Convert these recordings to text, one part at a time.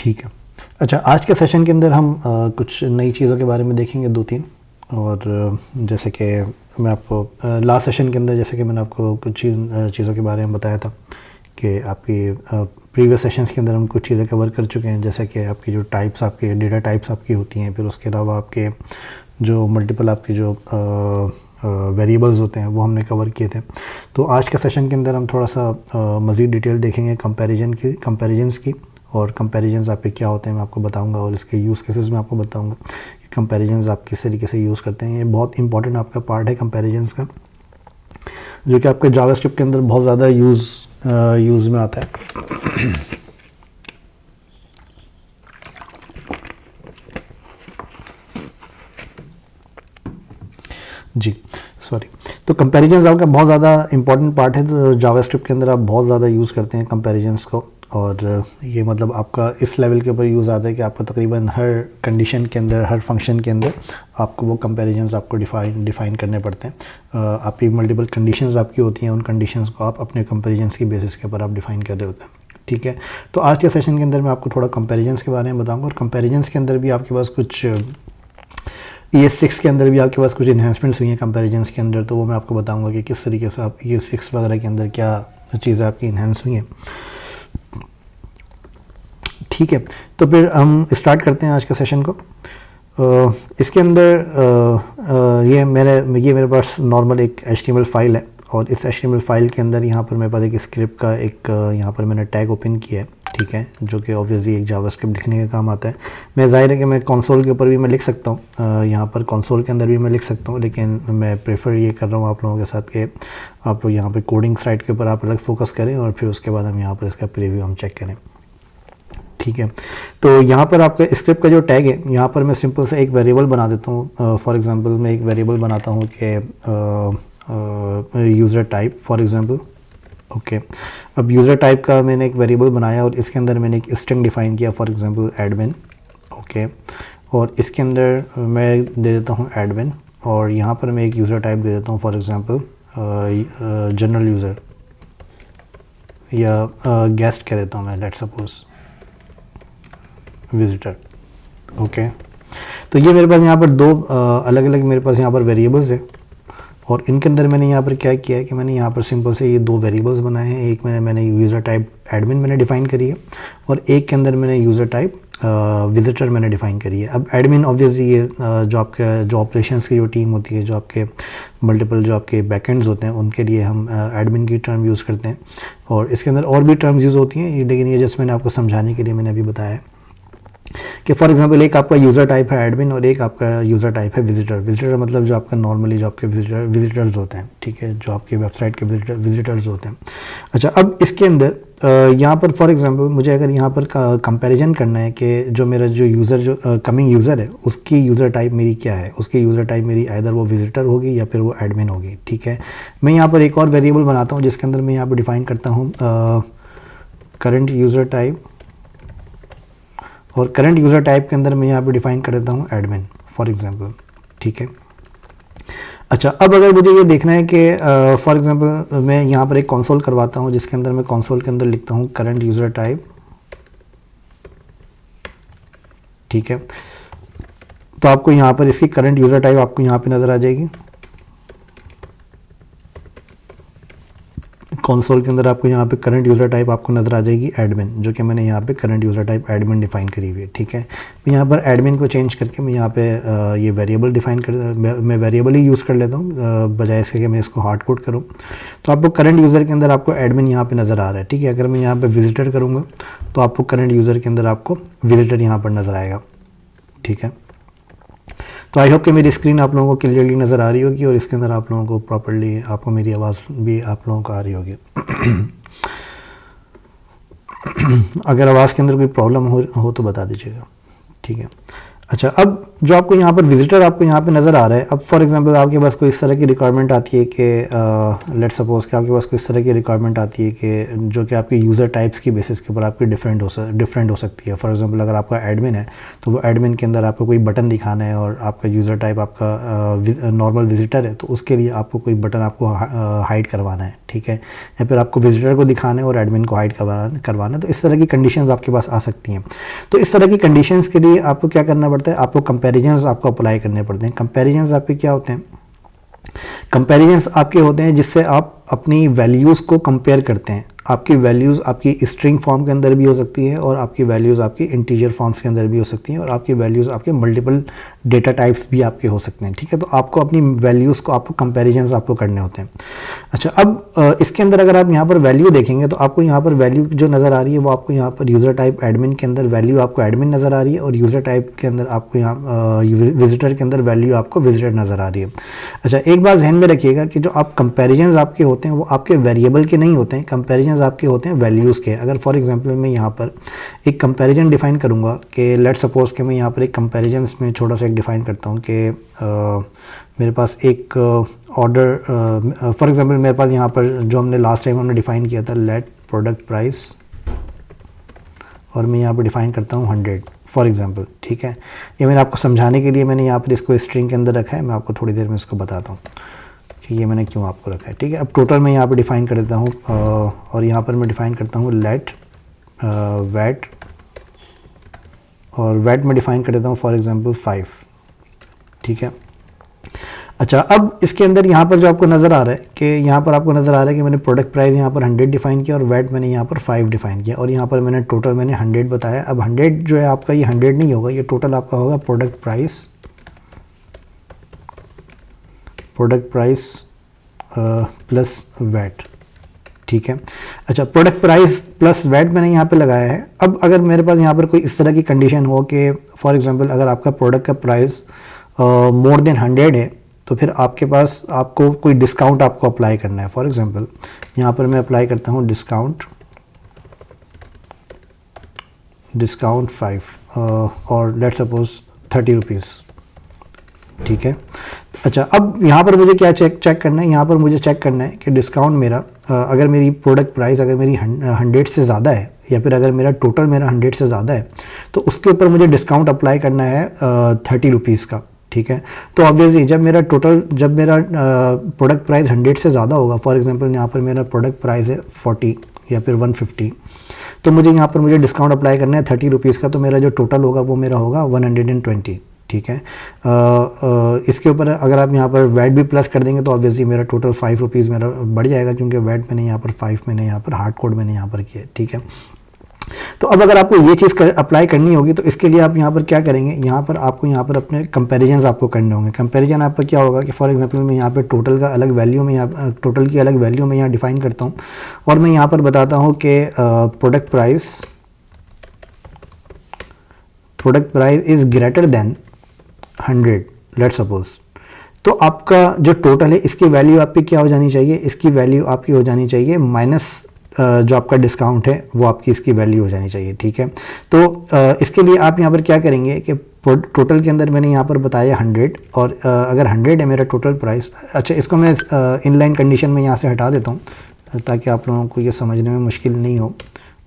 ठीक है। अच्छा, आज के सेशन के अंदर हम कुछ नई चीज़ों के बारे में देखेंगे 2-3। और जैसे कि मैं आपको लास्ट सेशन के अंदर जैसे कि मैंने आपको कुछ चीज़ों के बारे में बताया था कि आपकी प्रीवियस सेशंस के अंदर हम कुछ चीज़ें कवर कर चुके हैं, जैसे कि आपकी जो टाइप्स, आपके डेटा टाइप्स आपकी होती हैं, फिर उसके अलावा आपके जो मल्टीपल आपके जो वेरिएबल्स होते हैं वो हमने कवर किए थे। तो आज के सेशन के अंदर हम थोड़ा सा मज़ीद डिटेल देखेंगे कंपैरिजन्स की, और कंपैरिजन्स आपके क्या होते हैं मैं आपको बताऊंगा, और इसके यूज़ केसेस में आपको बताऊंगा कि कंपैरिजन्स आप किस तरीके से यूज़ करते हैं। ये बहुत इंपॉर्टेंट आपका पार्ट है कंपैरिजन्स का, जो कि आपके जावास्क्रिप्ट के अंदर बहुत ज़्यादा यूज़ में आता है। जी सॉरी। तो कंपैरिजन्स आपका बहुत ज़्यादा इंपॉर्टेंट पार्ट है, तो जावास्क्रिप्ट के अंदर आप बहुत ज़्यादा यूज़ करते हैं कंपैरिजन्स को। और ये मतलब आपका इस लेवल के ऊपर यूज़ आता है कि आपको तकरीबन हर कंडीशन के अंदर, हर फंक्शन के अंदर आपको वो कंपैरिजन्स आपको डिफ़ाइन करने पड़ते हैं। आपकी मल्टीपल कंडीशंस आपकी होती हैं, उन कंडीशंस को आप अपने कंपैरिजन्स की बेसिस के ऊपर आप डिफ़ाइन कर रहे होते हैं। ठीक है। तो आज के सेशन के अंदर मैं आपको थोड़ा कंपैरिजन्स के बारे में बताऊँगा, और कंपैरिजन्स के अंदर भी आपके पास कुछ ES6 के अंदर भी आपके पास कुछ इन्हेंसमेंट्स हुई हैं कंपैरिजन्स के अंदर, तो वो मैं आपको बताऊंगा कि किस तरीके से आप ES6 वगैरह के अंदर क्या चीज़ें आपकी इन्हेंस हुई हैं। ठीक है, तो फिर हम स्टार्ट करते हैं आज के सेशन को। इसके अंदर ये मेरे पास नॉर्मल एक HTML फाइल है, और इस HTML फाइल के अंदर यहाँ पर मेरे पास एक स्क्रिप्ट का एक यहाँ पर मैंने टैग ओपन किया है। ठीक है, जो कि ऑब्वियसली एक जावास्क्रिप्ट लिखने का काम आता है। मैं ज़ाहिर है कि मैं कंसोल के ऊपर भी मैं लिख सकता हूँ, यहाँ पर कंसोल के अंदर भी मैं लिख सकता हूँ, लेकिन मैं प्रेफर ये कर रहा हूँ आप लोगों के साथ कि आप लोग यहाँ पर कोडिंग साइड के ऊपर आप अलग फोकस करें, और फिर उसके बाद हम यहाँ पर इसका प्रीव्यू हम चेक करें। ठीक है, तो यहाँ पर आपका स्क्रिप्ट का जो टैग है, यहाँ पर मैं सिंपल से एक वेरिएबल बना देता हूँ। फॉर एग्जांपल मैं एक वेरिएबल बनाता हूँ कि user type for example. Okay, अब यूज़र टाइप का मैंने एक वेरिएबल बनाया, और इसके अंदर मैंने एक स्ट्रिंग डिफ़ाइन किया, फॉर एग्जांपल एडमिन। ओके, और इसके अंदर मैं दे देता हूँ एडमिन, और यहाँ पर मैं एक यूज़र टाइप दे देता हूँ, फॉर एग्जांपल जनरल यूज़र, या गेस्ट कह देता हूँ मैं, लेट्स सपोज विजिटर। ओके, तो ये मेरे पास यहाँ पर दो अलग अलग मेरे पास यहाँ पर वेरिएबल्स हैं, और इनके अंदर मैंने यहाँ पर क्या किया है कि मैंने यहाँ पर सिंपल से ये दो वेरिएबल्स बनाए हैं। एक मैंने यूज़र टाइप एडमिन मैंने डिफ़ाइन करी है, और एक के अंदर मैंने यूज़र टाइप विजिटर मैंने डिफ़ाइन करी है। अब एडमिन ऑब्वियसली ये जो आपके जो ऑपरेशंस की जो टीम होती है, जो आपके मल्टीपल जो आपके बैकएंड्स होते हैं, उनके लिए हम एडमिन की टर्म यूज़ करते हैं, और इसके अंदर और भी टर्म्स यूज़ होती हैं, लेकिन ये जस्ट मैंने आपको समझाने के लिए मैंने अभी बताया है कि फॉर एग्जांपल एक आपका यूज़र टाइप है एडमिन, और एक आपका यूज़र टाइप है विजिटर। विजिटर मतलब जो आपका नॉर्मली जो आपके विजिटर्स होते हैं, ठीक है, जो आपके वेबसाइट के विजिटर्स होते हैं। अच्छा, अब इसके अंदर यहाँ पर फॉर एग्जांपल मुझे अगर यहाँ पर कंपैरिजन करना है कि जो मेरा जो यूज़र जो कमिंग यूज़र है उसकी यूज़र टाइप मेरी क्या है, उसकी यूज़र टाइप मेरी आइदर वो विजिटर होगी या फिर वो एडमिन होगी। ठीक है, मैं यहाँ पर एक और वेरिएबल बनाता हूँ, जिसके अंदर मैं यहाँ पर डिफ़ाइन करता हूँ करंट यूज़र टाइप, और करंट यूज़र टाइप के अंदर मैं यहाँ पे डिफ़ाइन कर देता हूँ एडमिन फॉर एग्जांपल। ठीक है, अच्छा, अब अगर मुझे ये देखना है कि फॉर एग्जांपल मैं यहाँ पर एक कंसोल करवाता हूँ, जिसके अंदर मैं कंसोल के अंदर लिखता हूँ करंट यूज़र टाइप। ठीक है, तो आपको यहाँ पर इसकी करंट यूज़र टाइप आपको यहाँ पे नज़र आ जाएगी। कंसोल के अंदर आपको यहाँ पे करंट यूज़र टाइप आपको नज़र आ जाएगी एडमिन, जो कि मैंने यहाँ पे current user type admin define करी हुई है। ठीक है, मैं यहाँ पर एडमिन को चेंज करके मैं यहाँ पे ये वेरिएबल डिफ़ाइन कर मैं वेरिएबल ही यूज़ कर लेता हूँ, बजाय इसके कि मैं इसको हार्ड कोड करूँ। तो आपको करंट यूज़र के अंदर आपको एडमिन यहाँ पर नज़र आ रहा है। ठीक है, अगर मैं यहाँ पर विजिटर करूँगा तो आपको करंट यूज़र के अंदर आपको विजिटर यहाँ पर नज़र आएगा। ठीक है, तो आई होप कि मेरी स्क्रीन आप लोगों को क्लियरली नज़र आ रही होगी, और इसके अंदर आप लोगों को प्रॉपर्ली आपको मेरी आवाज़ भी आप लोगों को आ रही होगी। अगर आवाज़ के अंदर कोई प्रॉब्लम हो तो बता दीजिएगा। ठीक है, अच्छा, अब जो आपको यहाँ पर विजिटर आपको यहाँ पे नज़र आ रहा है, अब फॉर एग्जांपल आपके पास कोई इस तरह की रिक्वायरमेंट आती है कि लेट्स सपोज कि आपके पास कोई इस तरह की रिक्वायरमेंट आती है कि जो कि आपकी यूज़र टाइप्स की बेसिस के ऊपर आपकी डिफरेंट हो सकती है। फॉर एग्जांपल अगर आपका एडमिन है तो वो एडमिन के अंदर आपको कोई बटन दिखाना है और आपका यूज़र टाइप आपका नॉर्मल विजिटर है, तो उसके लिए आपको कोई बटन आपको हाइड करवाना है, ठीक है, या फिर आपको विजिटर को दिखाना है और एडमिन को हाइड करवाना है। तो इस तरह की कंडीशंस आपके पास आ सकती हैं। तो इस तरह की कंडीशंस के लिए आपको क्या करना पड़ता है, आपको कंपैरिजंस आपको अप्लाई करने पड़ते हैं। कंपैरिजंस आपके क्या होते हैं, कंपैरिजंस आपके होते हैं जिससे आप अपनी वैल्यूज़ को कंपेयर करते हैं। आपकी वैल्यूज़ आपकी स्ट्रिंग फॉर्म के अंदर भी हो सकती है और आपकी वैल्यूज़ आपकी इंटीजर फॉर्म्स के अंदर भी हो सकती हैं और आपकी वैल्यूज़ आपके मल्टीपल डेटा टाइप्स भी आपके हो सकते हैं, ठीक है। तो आपको अपनी वैल्यूज़ को आपको कंपैरिजंस आपको करने होते हैं। अच्छा, अब इसके अंदर अगर आप यहाँ पर वैल्यू देखेंगे तो आपको यहाँ पर वैल्यू जो नज़र आ रही है वो आपको यहाँ पर यूज़र टाइप एडमिन के अंदर वैल्यू आपको एडमिन नज़र आ रही है और यूज़र टाइप के अंदर आपको यहाँ विजिटर के अंदर वैल्यू आपको विजिटर नज़र आ रही है। अच्छा, एक बात ध्यान में रखिएगा कि जो आप कंपैरिजंस आपके होते हैं वो आपके वेरिएबल के नहीं होते हैं, कंपैरिजंस आपके होते हैं वैल्यूज़ के। अगर फॉर एग्जांपल मैं यहाँ पर एक कंपैरिजन डिफाइन करूँगा कि लेट सपोज कि मैं यहाँ पर एक कंपैरिजंस में छोटा सा एक डिफाइन करता हूँ कि मेरे पास एक ऑर्डर फॉर एग्जांपल मेरे पास यहाँ पर जो हमने लास्ट टाइम हमने डिफ़ाइन किया था लेट प्रोडक्ट प्राइस और मैं यहाँ पर डिफ़ाइन करता हूँ 100 फॉर एग्जांपल, ठीक है। ये मैंने आपको समझाने के लिए मैंने यहाँ पर इसको स्ट्रिंग के अंदर रखा है, मैं आपको थोड़ी देर में इसको बताता हूँ कि ये मैंने क्यों आपको रखा है, ठीक है। अब टोटल मैं यहाँ पर डिफ़ाइन कर देता हूँ और यहाँ पर मैं डिफ़ाइन करता हूँ लेट वैट और वैट में डिफ़ाइन कर देता हूँ फॉर एग्जांपल 5, ठीक है। अच्छा, अब इसके अंदर यहाँ पर जो आपको नज़र आ रहा है कि यहाँ पर आपको नज़र आ रहा है कि मैंने प्रोडक्ट प्राइस यहाँ पर 100 डिफ़ाइन किया और वैट मैंने यहाँ पर 5 डिफ़ाइन किया और यहाँ पर मैंने टोटल मैंने 100 बताया। अब 100 जो है आपका ये 100 नहीं होगा, ये टोटल आपका होगा प्रोडक्ट प्राइस प्लस वैट, ठीक है। अच्छा, प्रोडक्ट प्राइस प्लस वैट मैंने यहाँ पे लगाया है। अब अगर मेरे पास यहाँ पर कोई इस तरह की कंडीशन हो कि फॉर एग्जांपल अगर आपका प्रोडक्ट का प्राइस मोर देन 100 है तो फिर आपके पास आपको कोई डिस्काउंट आपको अप्लाई करना है। फॉर एग्जांपल यहाँ पर मैं अप्लाई करता हूँ डिस्काउंट 5 और लेट सपोज 30 रुपीज़, ठीक है। अच्छा, अब यहाँ पर मुझे क्या चेक करना है, यहाँ पर मुझे चेक करना है कि डिस्काउंट मेरा अगर मेरी प्रोडक्ट प्राइस अगर मेरी 100 से ज़्यादा है या फिर अगर मेरा टोटल मेरा 100 से ज़्यादा है तो उसके ऊपर मुझे डिस्काउंट अप्लाई करना है 30 रुपीज़ का, ठीक है। तो ऑब्वियसली जब मेरा प्रोडक्ट प्राइस 100 से ज़्यादा होगा, फॉर एग्जांपल यहाँ पर मेरा प्रोडक्ट प्राइस है 40 या फिर 150, तो मुझे यहाँ पर मुझे डिस्काउंट अप्लाई करना है 30 रुपीज़ का, तो मेरा जो टोटल होगा वो मेरा होगा 120, ठीक है। इसके ऊपर अगर आप यहाँ पर वैट भी प्लस कर देंगे तो ऑब्वियसली मेरा टोटल 5 रुपीज़ मेरा बढ़ जाएगा क्योंकि वैट मैंने यहाँ पर 5 मैंने यहाँ पर हार्ड कोड मैंने यहाँ पर किया, ठीक है। तो अब अगर आपको ये चीज़ अप्लाई करनी होगी तो इसके लिए आप यहाँ पर क्या करेंगे, यहाँ पर आपको यहाँ पर अपने कंपैरिजंस आपको करने होंगे। कंपैरिजन आपका क्या होगा कि फॉर एग्जांपल मैं यहाँ पे टोटल का अलग वैल्यू में यहाँ टोटल की अलग वैल्यू में यहाँ डिफ़ाइन करता हूँ और मैं यहाँ पर बताता हूँ कि product price is greater than 100 let suppose. तो आपका जो टोटल है इसकी वैल्यू आपकी क्या हो जानी चाहिए, इसकी वैल्यू आपकी हो जानी चाहिए माइनस जो आपका डिस्काउंट है वो आपकी इसकी वैल्यू हो जानी चाहिए, ठीक है। तो इसके लिए आप यहाँ पर क्या करेंगे कि टोटल के अंदर मैंने यहाँ पर बताया 100 और अगर 100 है मेरा टोटल प्राइस। अच्छा, इसको मैं इनलाइन कंडीशन में यहाँ से हटा देता हूँ ताकि आप लोगों को ये समझने में मुश्किल नहीं हो।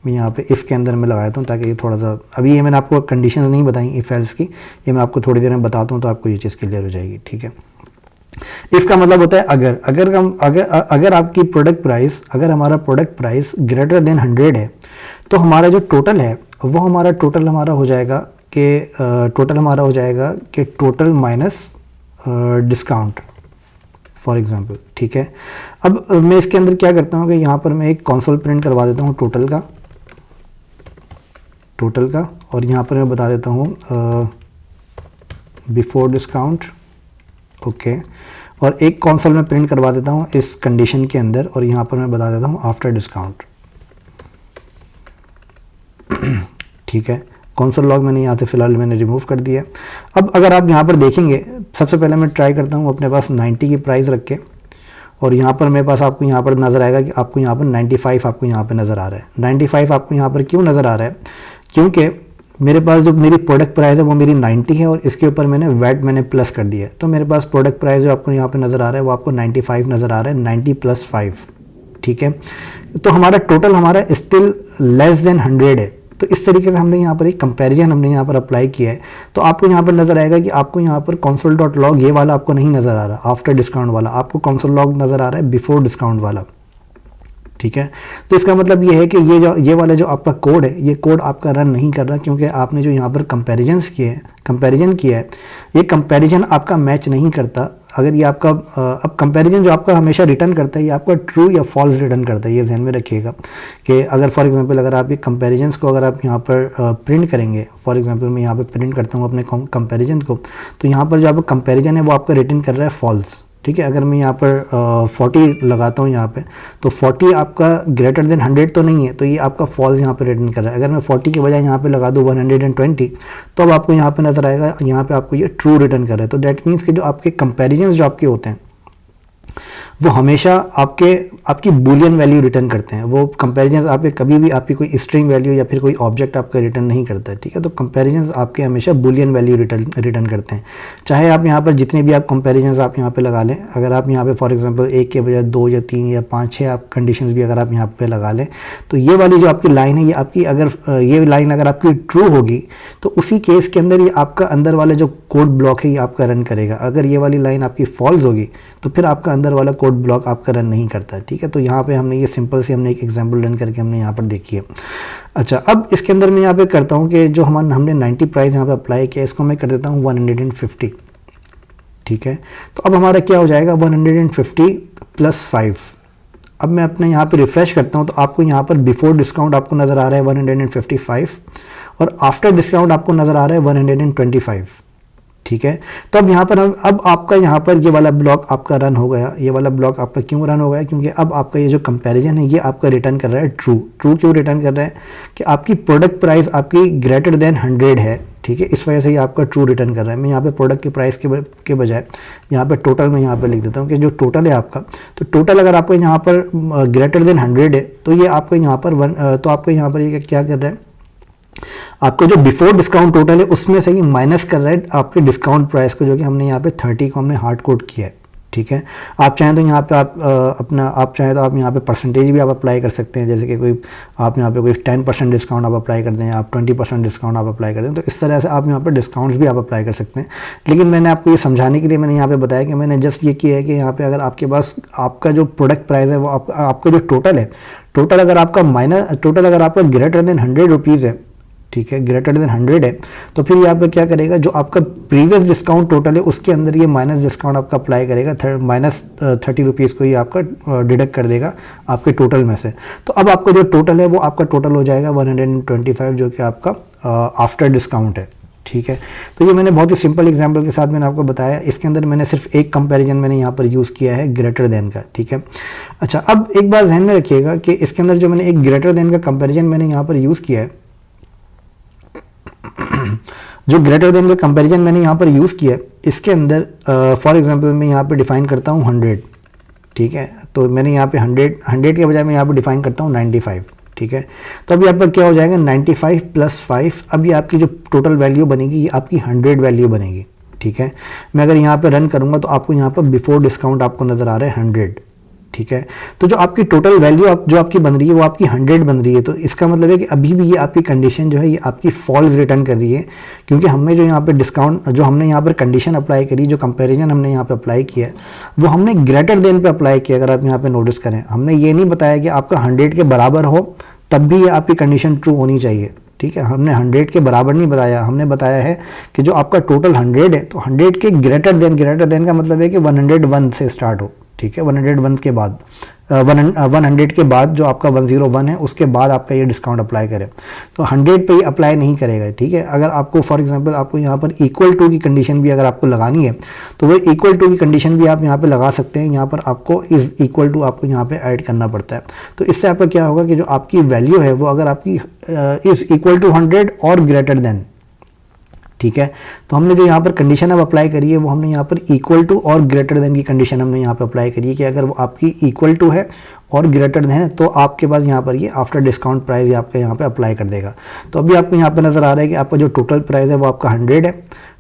मैं यहाँ पे इफ़ के अंदर मैं लगाता हूँ ताकि ये थोड़ा सा, अभी ये मैंने आपको कंडीशन नहीं बताई इफ़ एल्स की, ये मैं आपको थोड़ी देर में बताता हूँ तो आपको ये चीज़ क्लियर हो जाएगी, ठीक है। इफ़ का मतलब होता है अगर आपकी प्रोडक्ट प्राइस, अगर हमारा प्रोडक्ट प्राइस ग्रेटर देन 100 है तो हमारा जो टोटल है वो हमारा टोटल हो जाएगा कि total minus discount for example, ठीक है। अब मैं इसके अंदर क्या करता हूँ कि यहाँ पर मैं एक कंसोल प्रिंट करवा देता हूँ टोटल का और यहाँ पर मैं बता देता हूँ बिफोर डिस्काउंट, ओके। और एक कंसोल में प्रिंट करवा देता हूँ इस कंडीशन के अंदर और यहाँ पर मैं बता देता हूँ आफ्टर डिस्काउंट, ठीक है। कंसोल लॉग मैंने यहाँ से फ़िलहाल मैंने रिमूव कर दिया। अब अगर आप यहाँ पर देखेंगे, सबसे पहले मैं ट्राई करता हूँ अपने पास 90 की प्राइस रख के और यहाँ पर मेरे पास आपको यहाँ पर नज़र आएगा कि आपको यहाँ पर 95 आपको यहाँ पर नज़र आ रहा है। 95 आपको यहाँ पर क्यों नज़र आ रहा है, क्योंकि मेरे पास जो मेरी प्रोडक्ट प्राइस है वो मेरी 90 है और इसके ऊपर मैंने वैट मैंने प्लस कर दिया है, तो मेरे पास प्रोडक्ट प्राइस जो आपको यहाँ पे नज़र आ रहा है वो आपको 95 नज़र आ रहा है, 90 + 5, ठीक है। तो हमारा टोटल हमारा स्टिल लेस देन 100 है। तो इस तरीके से हमने यहाँ पर एक कंपैरिजन हमने यहाँ पर अप्लाई किया है। तो आपको यहाँ पर नज़र आएगा कि आपको यहाँ पर console.log ये वाला आपको नहीं नज़र आ रहा आफ्टर डिस्काउंट वाला, आपको console.log नज़र आ रहा है बिफोर डिस्काउंट वाला, ठीक है। तो इसका मतलब ये है कि ये वाला जो आपका कोड है, ये कोड आपका रन नहीं कर रहा, क्योंकि आपने जो यहाँ पर कंपैरिजन किया है, ये कंपैरिजन आपका मैच नहीं करता। अगर ये आपका अब कंपैरिजन जो आपका हमेशा रिटर्न करता है, ये आपका ट्रू या फॉल्स रिटर्न करता है, ये ध्यान में रखिएगा कि अगर फॉर एग्जांपल अगर आप ये कंपैरिजन्स को अगर आप यहाँ पर प्रिंट करेंगे, फॉर एग्जांपल मैं यहाँ पर प्रिंट करता हूँ अपने कंपैरिजन को, तो यहाँ पर जो आपका कंपैरिजन है वो आपका रिटर्न कर रहा है फॉल्स, ठीक है। अगर मैं यहाँ पर 40 लगाता हूँ यहाँ पे, तो 40 आपका ग्रेटर देन 100 तो नहीं है, तो ये आपका फॉल्स यहाँ पे रिटर्न कर रहा है। अगर मैं 40 के बजाय यहाँ पे लगा दूँ 120, तो अब आपको यहाँ पे नज़र आएगा, यहाँ पे आपको ये ट्रू रिटर्न कर रहा है। तो दैट मीन्स कि जो आपके कंपैरिजन्स जो आपके होते हैं वो हमेशा आपकी बूलियन वैल्यू रिटर्न करते हैं। वो कंपैरिजन्स आप कभी भी आपकी कोई स्ट्रिंग वैल्यू या फिर कोई ऑब्जेक्ट आपका रिटर्न नहीं करता है, ठीक है। तो कंपैरिजन्स आपके हमेशा बूलियन वैल्यू रिटर्न करते हैं। चाहे आप यहाँ पर जितने भी आप कंपैरिजन्स आप यहाँ पे लगा लें, अगर आप यहाँ पे फॉर एग्जांपल 1 के बजाय 2 या 3 या 5 6 आप कंडीशंस भी अगर आप यहाँ पे लगा लें, तो ये वाली जो आपकी लाइन है, ये आपकी अगर ये लाइन अगर आपकी ट्रू होगी, तो उसी केस के अंदर ये आपका अंदर वाला जो कोड ब्लॉक है ये आपका रन करेगा। अगर ये वाली लाइन आपकी फॉल्स होगी, तो फिर आपका अंदर वाला कोड ब्लॉक आपका रन नहीं करता है, ठीक है। तो यहाँ पे हमने ये सिंपल सी हमने एक एग्जांपल रन करके हमने यहाँ पर देखी है। अच्छा, अब इसके अंदर मैं यहाँ पे करता हूँ कि जो हमने 90 प्राइस यहाँ पे अप्लाई किया, इसको मैं कर देता हूँ 150, ठीक है। तो अब हमारा क्या हो जाएगा 150 + 5। अब मैं अपने यहाँ पे रिफ्रेश करता हूँ, तो आपको यहाँ पर बिफोर डिस्काउंट आपको नज़र आ रहा है 155 और आफ्टर डिस्काउंट आपको नज़र आ रहा है 125, ठीक है। तो अब यहाँ पर अब आपका यहाँ पर ये वाला ब्लॉक आपका रन हो गया। ये वाला ब्लॉक आपका क्यों रन हो गया? क्योंकि अब आपका ये जो कंपैरिजन है ये आपका रिटर्न कर रहा है ट्रू। ट्रू क्यों रिटर्न कर रहा है? कि आपकी प्रोडक्ट प्राइस आपकी ग्रेटर देन 100 है, ठीक है। इस वजह से ये आपका ट्रू रिटर्न कर रहा है। मैं यहाँ पे प्रोडक्ट की प्राइस के बजाय यहाँ पे टोटल में यहाँ पे लिख देता हूँ कि जो टोटल है आपका, तो टोटल अगर आपको यहाँ पर ग्रेटर देन 100 है, तो ये आपको यहाँ पर तो आपको यहाँ पर ये क्या कर रहा है, आपको जो बिफोर डिस्काउंट टोटल है उसमें से ही माइनस कर रहा है आपके डिस्काउंट प्राइस को, जो कि हमने यहाँ पे 30 को हमने हार्ड कोड किया है, ठीक है। आप चाहें तो यहाँ पे आप चाहें तो आप यहाँ पे परसेंटेज भी आप अप्लाई कर सकते हैं, जैसे कि कोई आप यहाँ पे कोई 10% डिस्काउंट आप अप्लाई कर दें, आप 20% डिस्काउंट आप अप्लाई कर दें, तो इस तरह से आप यहाँ पर डिस्काउंट्स भी आप अप्लाई कर सकते हैं। लेकिन मैंने आपको ये समझाने के लिए मैंने यहाँ पे बताया कि मैंने जस्ट ये किया है कि यहाँ पे अगर आपके पास आपका जो प्रोडक्ट प्राइस है वो आपका जो टोटल है, टोटल अगर आपका ग्रेटर देन 100 रुपीज़ है, ठीक है, ग्रेटर देन 100 है, तो फिर यहाँ पे क्या करेगा, जो आपका प्रीवियस डिस्काउंट टोटल है उसके अंदर ये माइनस डिस्काउंट आपका अप्लाई करेगा, -30 रुपीज़ को ये आपका डिडक्ट कर देगा आपके टोटल में से। तो अब आपका जो टोटल है वो आपका टोटल हो जाएगा 125, जो कि आपका आफ्टर डिस्काउंट है, ठीक है। तो ये मैंने बहुत ही सिंपल एग्जांपल के साथ मैंने आपको बताया। इसके अंदर मैंने सिर्फ एक कंपैरिजन मैंने यहाँ पर यूज़ किया है ग्रेटर देन का, ठीक है। अच्छा, अब एक बात ध्यान में रखिएगा कि इसके अंदर जो मैंने एक ग्रेटर देन का कंपैरिजन मैंने यहाँ पर यूज़ किया है, जो ग्रेटर देन का कंपैरिजन मैंने यहाँ पर यूज़ किया, इसके अंदर फॉर एग्जांपल मैं यहाँ पे डिफाइन करता हूँ 100, ठीक है। तो मैंने यहाँ पे 100 के बजाय मैं यहाँ पे डिफाइन करता हूँ 95, ठीक है। तो अभी आपका क्या हो जाएगा 95 + 5। अभी आपकी जो टोटल वैल्यू बनेगी ये आपकी 100 वैल्यू बनेगी, ठीक है। मैं अगर यहाँ पे रन करूँगा तो आपको यहाँ पर बिफोर डिस्काउंट आपको नज़र आ रहा है 100, ठीक है। तो जो आपकी टोटल वैल्यू जो आपकी बन रही है वो आपकी 100 बन रही है। तो इसका मतलब है कि अभी भी ये आपकी कंडीशन जो है ये आपकी फॉल्स रिटर्न कर रही है, क्योंकि हमने जो यहाँ पे डिस्काउंट जो हमने यहाँ पर कंडीशन अप्लाई करी, जो कंपैरिजन हमने यहाँ पे अप्लाई किया है वो हमने ग्रेटर देन पे अप्लाई किया। अगर आप यहाँ पे नोटिस करें, हमने ये नहीं बताया कि आपका 100 के बराबर हो तब भी ये आपकी कंडीशन ट्रू होनी चाहिए, ठीक है। हमने 100 के बराबर नहीं बताया, हमने बताया है कि जो आपका टोटल 100 है तो 100 के ग्रेटर देन का मतलब है कि 101 से स्टार्ट हो, ठीक है। 101 के बाद 100 के बाद जो आपका 101 है उसके बाद आपका ये डिस्काउंट अप्लाई करें, तो 100 पे ही अप्लाई नहीं करेगा, ठीक है। अगर आपको फॉर एग्जांपल आपको यहाँ पर इक्वल टू की कंडीशन भी अगर आपको लगानी है तो वो इक्वल टू की कंडीशन भी आप यहाँ पे लगा सकते हैं। यहाँ पर आपको इज इक्वल टू आपको यहाँ पे ऐड करना पड़ता है। तो इससे आपका क्या होगा कि जो आपकी वैल्यू है वो अगर आपकी इज इक्वल टू 100 और ग्रेटर देन, ठीक है। तो हमने जो यहाँ पर कंडीशन अब अप्लाई करी है वो हमने यहाँ पर इक्वल टू और ग्रेटर देन की कंडीशन हमने यहाँ पर अप्लाई करी है कि अगर वो आपकी इक्वल टू है और ग्रेटर देन है तो आपके पास यहाँ पर ये आफ्टर डिस्काउंट प्राइस ये आपका यहाँ पे अप्लाई कर देगा। तो अभी आपको यहाँ पे नज़र आ रहा है कि आपका जो टोटल प्राइस है वो आपका 100 है,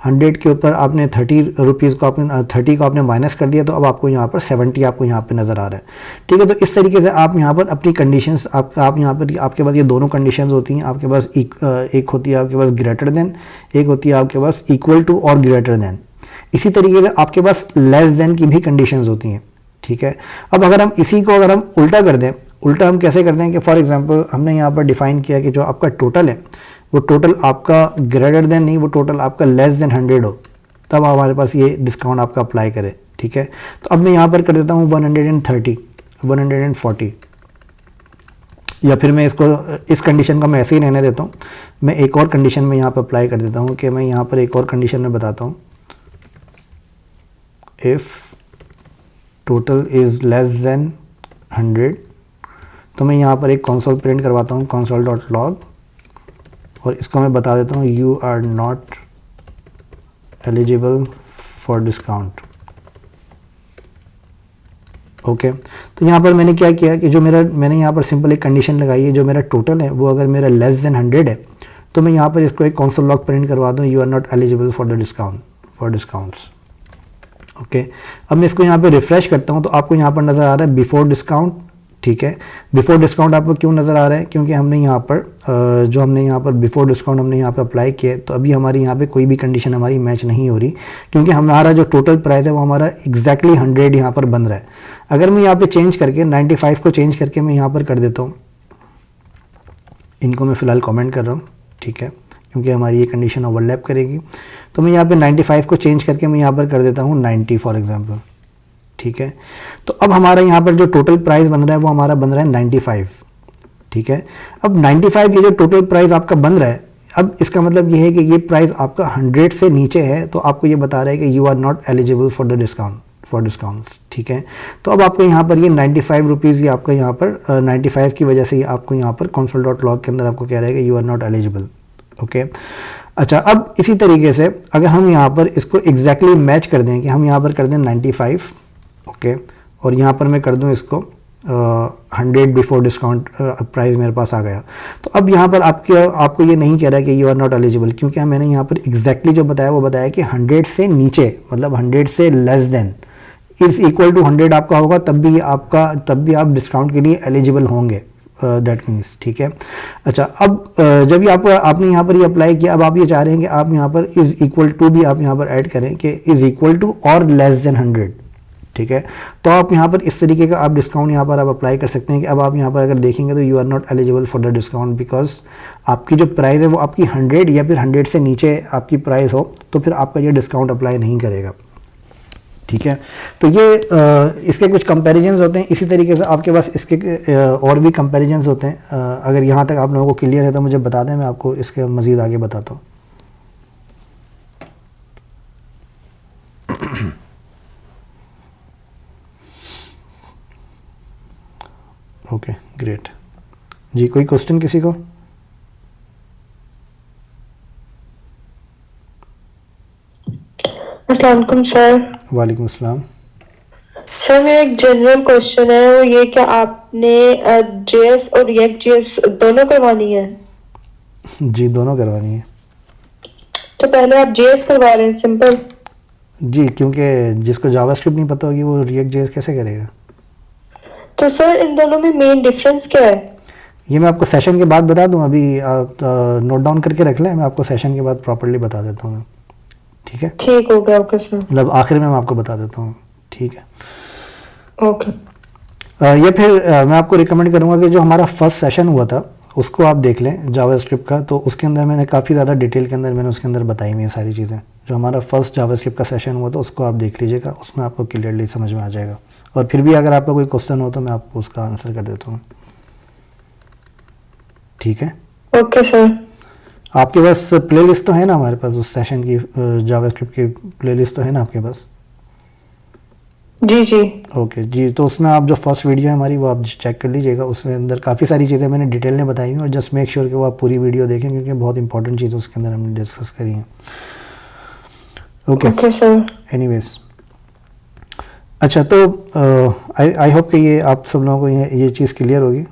100 के ऊपर आपने 30 रुपीज़ को आपने 30 को आपने माइनस कर दिया, तो अब आपको यहाँ पर 70 आपको यहाँ पे नज़र आ रहा है। ठीक है, तो इस तरीके से आप यहाँ पर अपनी कंडीशंस आप यहाँ पर आपके पास ये दोनों कंडीशंस होती हैं। आपके पास एक होती है आपके पास ग्रेटर देन, एक होती है आपके पास इक्वल टू और ग्रेटर देन। इसी तरीके से आपके पास लेस देन की भी कंडीशंस होती हैं। ठीक है, अब अगर हम इसी को अगर हम उल्टा कर दें, उल्टा हम कैसे करते हैं कि फॉर एग्जांपल हमने यहाँ पर डिफाइन किया कि जो आपका टोटल है वो टोटल आपका ग्रेटर देन नहीं, वो टोटल आपका लेस देन 100 हो, तब हमारे पास ये डिस्काउंट आपका अप्लाई करे। ठीक है, तो अब मैं यहाँ पर कर देता हूँ 130, 140, या फिर मैं इसको इस कंडीशन का मैं ऐसे ही रहने देता हूँ। मैं एक और कंडीशन में यहाँ पर अप्लाई कर देता हूँ कि मैं यहाँ पर एक और कंडीशन में बताता हूँ, if total is less than 100, तो मैं यहाँ पर एक कंसोल प्रिंट करवाता हूँ, console.log, और इसको मैं बता देता हूँ you are not eligible for discount. Okay, तो यहाँ पर मैंने क्या किया कि जो मैंने यहाँ पर सिंपल एक कंडीशन लगाई है, जो मेरा टोटल है वो अगर मेरा लेस देन 100 है तो मैं यहाँ पर इसको एक console log प्रिंट करवा दूँ, you are not eligible for the discount for discounts. Okay, अब मैं इसको यहाँ पे रिफ्रेश करता हूँ तो आपको यहाँ पर नज़र आ रहा है बिफोर डिस्काउंट। ठीक है, बिफोर डिस्काउंट आपको क्यों नज़र आ रहा है, क्योंकि हमने यहाँ पर जो हमने यहाँ पर बिफोर डिस्काउंट हमने यहाँ पे अप्लाई किया, तो अभी हमारी यहाँ पे कोई भी कंडीशन हमारी मैच नहीं हो रही, क्योंकि हमारा जो टोटल प्राइस है वो हमारा एग्जैक्टली 100 यहाँ पर बन रहा है। अगर मैं यहाँ पे चेंज करके 95 को चेंज करके मैं यहाँ पर कर देता हूँ, इनको मैं फ़िलहाल कॉमेंट कर रहा हूँ। ठीक है, क्योंकि हमारी ये कंडीशन ओवरलैप करेगी, तो मैं यहाँ पे 95 को चेंज करके मैं यहाँ पर कर देता हूँ 90 फॉर एग्जांपल। ठीक है, तो अब हमारा यहाँ पर जो टोटल प्राइस बन रहा है वो हमारा बन रहा है 95। ठीक है, अब 95 ये जो टोटल प्राइस आपका बन रहा है, अब इसका मतलब ये है कि ये प्राइस आपका 100 से नीचे है, तो आपको ये बता रहा है कि you are not eligible for the discounts. ठीक है, तो अब आपको यहाँ पर ये 95 रुपीज़ ये आपका यहाँ पर 95 की वजह से आपको यहाँ पर console.log के अंदर आपको कह रहा है कि you are not eligible. Okay, अच्छा, अब इसी तरीके से अगर हम यहाँ पर इसको एग्जैक्टली मैच कर दें कि हम यहाँ पर कर दें 95, ओके, और यहाँ पर मैं कर दूँ इसको 100 बिफोर डिस्काउंट प्राइस मेरे पास आ गया, तो अब यहाँ पर आपको ये नहीं कह रहा है कि यू आर नॉट एलिजिबल, क्योंकि मैंने यहाँ पर एग्जैक्टली जो बताया वो बताया कि 100 से नीचे मतलब 100 से less than is equal to 100 आपका होगा, तब भी आप डिस्काउंट के लिए एलिजिबल होंगे, दैट मीन्स। ठीक है, अच्छा, अब जब भी आपने यहाँ पर ये अप्लाई किया, अब आप ये चाह रहे हैं कि आप यहाँ पर इज़ इक्वल टू भी आप यहाँ पर ऐड करें कि इज़ इक्वल टू और लेस देन 100। ठीक है, तो आप यहाँ पर इस तरीके का आप डिस्काउंट यहाँ पर आप अप्लाई कर सकते हैं कि अब आप यहाँ पर अगर देखेंगे तो you are not eligible for the discount, because आपकी जो प्राइस है वो आपकी 100 या फिर 100 से नीचे आपकी प्राइस हो, तो फिर आपका ये डिस्काउंट अप्लाई नहीं करेगा। ठीक है, तो ये इसके कुछ कंपैरिजंस होते हैं। इसी तरीके से आपके पास इसके और भी कंपैरिजंस होते हैं। अगर यहाँ तक आप लोगों को क्लियर है तो मुझे बता दें, मैं आपको इसके मज़ीद आगे बताता हूँ। ओके, ग्रेट जी, कोई क्वेश्चन किसी को? अस्सलाम वालेकुम सर। वालेकुम अस्सलाम। सर मेरा एक जनरल क्वेश्चन है, वो ये कि आपने जेएस और रिएक्ट जेएस दोनों करवानी है? जी, दोनों करवानी है। तो पहले आप जेएस करवा रहे हैं सिंपल? जी, क्योंकि जिसको जावास्क्रिप्ट नहीं पता होगी वो रिएक्ट जेएस कैसे करेगा? तो सर इन दोनों में मेन डिफरेंस क्या है? ये मैं आपको सेशन के बाद बता दूं, अभी आप नोट डाउन करके रख लें, मैं आपको सेशन के बाद प्रॉपर्ली बता देता हूँ। ठीक है, ठीक हो गया। ओके सर, मतलब आखिर में मैं आपको बता देता हूँ। ठीक है, ओके। ये फिर मैं आपको रिकमेंड करूँगा कि जो हमारा फर्स्ट सेशन हुआ था उसको आप देख लें जावास्क्रिप्ट का, तो उसके अंदर मैंने काफ़ी ज़्यादा डिटेल के अंदर मैंने उसके अंदर बताई हुई है सारी चीज़ें। जो हमारा फर्स्ट जावास्क्रिप्ट का सेशन हुआ था उसको आप देख लीजिएगा, उसमें आपको क्लियरली समझ में आ जाएगा। और फिर भी अगर आपका कोई क्वेश्चन हो तो मैं आपको उसका आंसर कर देता हूँ। ठीक है, ओके सर। आपके पास प्लेलिस्ट तो है ना हमारे पास उस सेशन की, जावास्क्रिप्ट की प्लेलिस्ट तो है ना आपके पास? जी जी। ओके जी, तो उसमें आप जो फर्स्ट वीडियो है हमारी वो आप चेक कर लीजिएगा, उसमें अंदर काफ़ी सारी चीज़ें मैंने डिटेल में बताई हैं, और जस्ट मेक श्योर कि वो आप पूरी वीडियो देखें, क्योंकि बहुत इंपॉर्टेंट चीज़ उसके अंदर हमने डिस्कस करी हैं। Okay sir. एनीवेज, अच्छा, तो आई होप कि ये आप सब लोगों को ये चीज़ क्लियर होगी।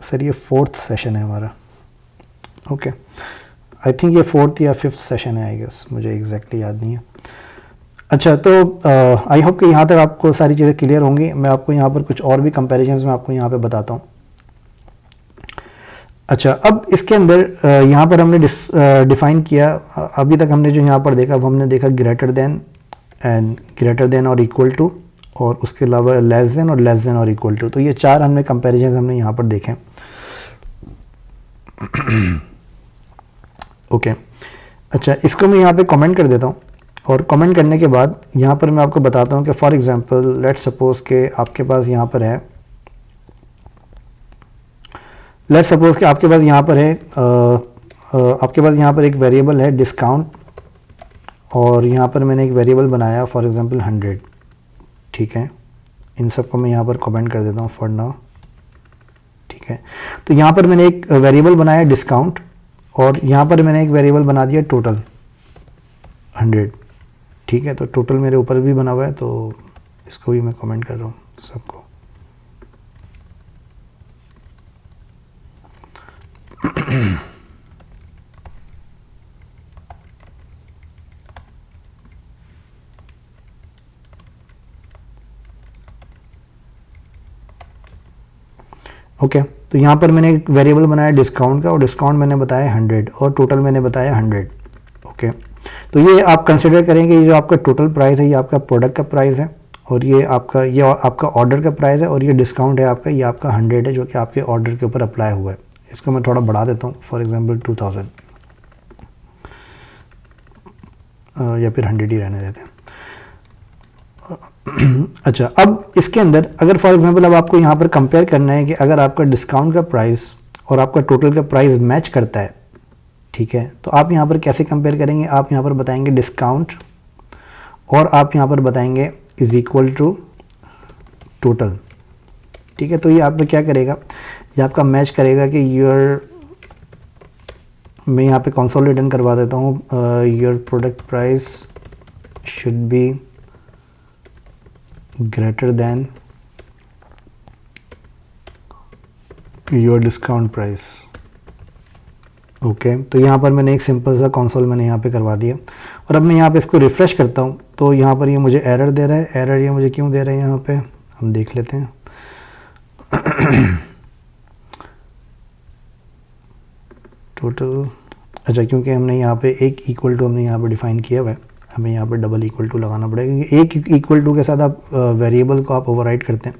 सर ये 4th सेशन है हमारा। ओके, आई थिंक ये 4th या 5th सेशन है, आई गेस, मुझे एग्जैक्टली याद नहीं है। अच्छा, तो आई होप कि यहाँ तक आपको सारी चीज़ें क्लियर होंगी। मैं आपको यहाँ पर कुछ और भी कंपैरिजंस में आपको यहाँ पे बताता हूँ। अच्छा, अब इसके अंदर यहाँ पर हमने डिफ़ाइन किया, अभी तक हमने जो यहाँ पर देखा वो हमने देखा greater than and greater than और इक्वल टू, और उसके अलावा लेस देन और लेस देन और इक्वल टू। तो ये 4 हमने कंपैरिजंस हमने यहाँ पर देखे। ओके, अच्छा, इसको मैं यहाँ पे कमेंट कर देता हूँ, और कमेंट करने के बाद यहाँ पर मैं आपको बताता हूँ कि फॉर एग्जांपल लेट्स सपोज के आपके पास यहाँ पर है, लेट्स सपोज कि आपके पास यहाँ पर है आपके पास यहाँ पर एक वेरिएबल है डिस्काउंट, और यहाँ पर मैंने एक वेरिएबल बनाया फॉर एग्जांपल 100। ठीक है, इन सबको मैं यहाँ पर कमेंट कर देता हूँ फॉर नाउ। ठीक है, तो यहाँ पर मैंने एक वेरिएबल बनाया डिस्काउंट, और यहाँ पर मैंने एक वेरिएबल बना दिया टोटल 100। ठीक है, तो टोटल मेरे ऊपर भी बना हुआ है, तो इसको भी मैं कमेंट कर रहा हूँ सबको। ओके, तो यहाँ पर मैंने एक वेरिएबल बनाया डिस्काउंट का, और डिस्काउंट मैंने बताया 100 और टोटल मैंने बताया 100। ओके, तो ये आप कंसिडर करेंगे, ये जो आपका टोटल प्राइस है ये आपका प्रोडक्ट का प्राइस है, और ये आपका ऑर्डर का प्राइस है, और ये डिस्काउंट है आपका, ये आपका 100 है जो कि आपके ऑर्डर के ऊपर अप्लाई हुआ है। इसको मैं थोड़ा बढ़ा देता हूँ, फॉर एग्जांपल 2000 या फिर 100 ही रहने देते हैं। अच्छा, अब इसके अंदर अगर फॉर एग्जांपल अब आपको यहाँ पर कंपेयर करना है कि अगर आपका डिस्काउंट का प्राइस और आपका टोटल का प्राइस मैच करता है, ठीक है, तो आप यहाँ पर कैसे कंपेयर करेंगे? आप यहाँ पर बताएंगे डिस्काउंट, और आप यहाँ पर बताएंगे इज इक्वल टू टोटल। ठीक है, तो ये आप क्या करेगा, ये आपका मैच करेगा कि मैं यहाँ पे कंसोलिडेट करवा देता हूँ, your product price should be greater than your discount price. Okay, तो यहाँ पर मैंने एक सिंपल सा कंसोल मैंने यहाँ पे करवा दिया, और अब मैं यहाँ पे इसको रिफ़्रेश करता हूँ तो यहाँ पर ये मुझे एरर दे रहा है। एरर ये मुझे क्यों दे रहा है यहाँ पे, हम देख लेते हैं। टोटल, अच्छा, क्योंकि हमने यहाँ पे एक इक्वल टू हमने यहाँ पे डिफ़ाइन किया हुआ है, हमें यहाँ पर डबल इक्वल टू लगाना पड़ेगा, क्योंकि एक इक्वल टू के साथ आप वेरिएबल को आप ओवरराइड करते हैं।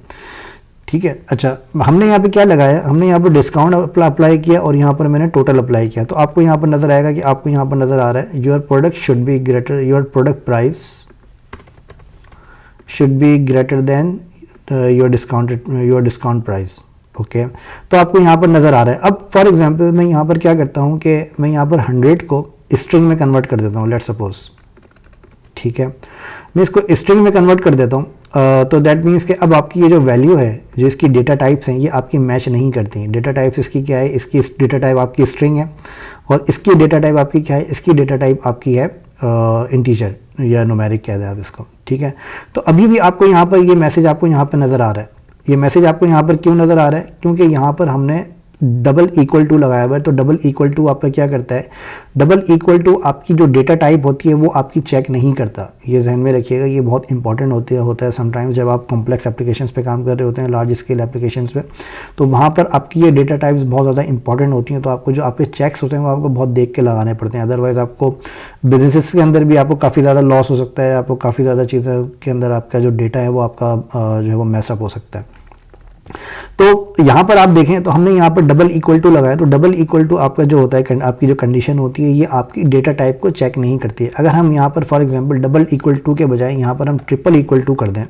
ठीक है, अच्छा, हमने यहाँ पे क्या लगाया, हमने यहाँ पर डिस्काउंट अप्लाई किया, और यहाँ पर मैंने टोटल अप्लाई किया। तो आपको यहाँ पर नज़र आएगा कि आपको यहाँ पर नज़र आ रहा है your product should be greater, your product price should be greater than your discount price. Okay, तो आपको यहाँ पर नज़र आ रहा है। अब फॉर एग्जांपल मैं यहाँ पर क्या करता हूँ कि मैं यहाँ पर 100 को स्ट्रिंग में कन्वर्ट कर देता हूँ, लेट्स सपोज। ठीक है, मैं इसको स्ट्रिंग में कन्वर्ट कर देता हूँ, तो दैट मीन्स कि अब आपकी ये जो वैल्यू है, जो इसकी डेटा टाइप्स हैं, ये आपकी मैच नहीं करती। डेटा टाइप्स इसकी क्या है, इसकी डेटा टाइप आपकी स्ट्रिंग है, और इसकी डेटा टाइप आपकी क्या है, इसकी डेटा टाइप आपकी है इंटीजर या न्यूमेरिक कह दें आप इसको। ठीक है, तो अभी भी आपको यहाँ पर ये मैसेज आपको यहाँ पर नज़र आ रहा है। ये मैसेज आपको यहाँ पर क्यों नज़र आ रहा है? क्योंकि यहाँ पर हमने डबल इक्वल टू लगाया हुआ है। तो डबल इक्वल टू आपका क्या करता है, डबल इक्वल टू आपकी जो डेटा टाइप होती है वो आपकी चेक नहीं करता। ये ध्यान में रखिएगा, ये बहुत इंपॉर्टेंट होता है समटाइम्स जब आप कॉम्प्लेक्स एप्लीकेशंस पे काम कर रहे होते हैं, लार्ज स्केल एप्लीकेशंस पे, तो वहाँ पर आपकी ये डेटा टाइप्स बहुत ज़्यादा इंपॉर्टेंट होती हैं। तो आपको जो आपके चेक्स होते हैं वो आपको बहुत देख के लगाने पड़ते हैं, अदरवाइज़ आपको बिजनेसेस के अंदर भी आपको काफ़ी ज़्यादा लॉस हो सकता है, आपको काफ़ी ज़्यादा चीज़ों के अंदर आपका जो डेटा है वो आपका जो है वो मैसअप हो सकता है। तो यहाँ पर आप देखें तो हमने यहाँ पर डबल इक्वल टू लगाया, तो डबल इक्वल टू आपका जो होता है, आपकी जो कंडीशन होती है, ये आपकी डेटा टाइप को चेक नहीं करती है। अगर हम यहाँ पर for example double equal to के बजाय यहाँ पर हम ट्रिपल इक्वल टू कर दें,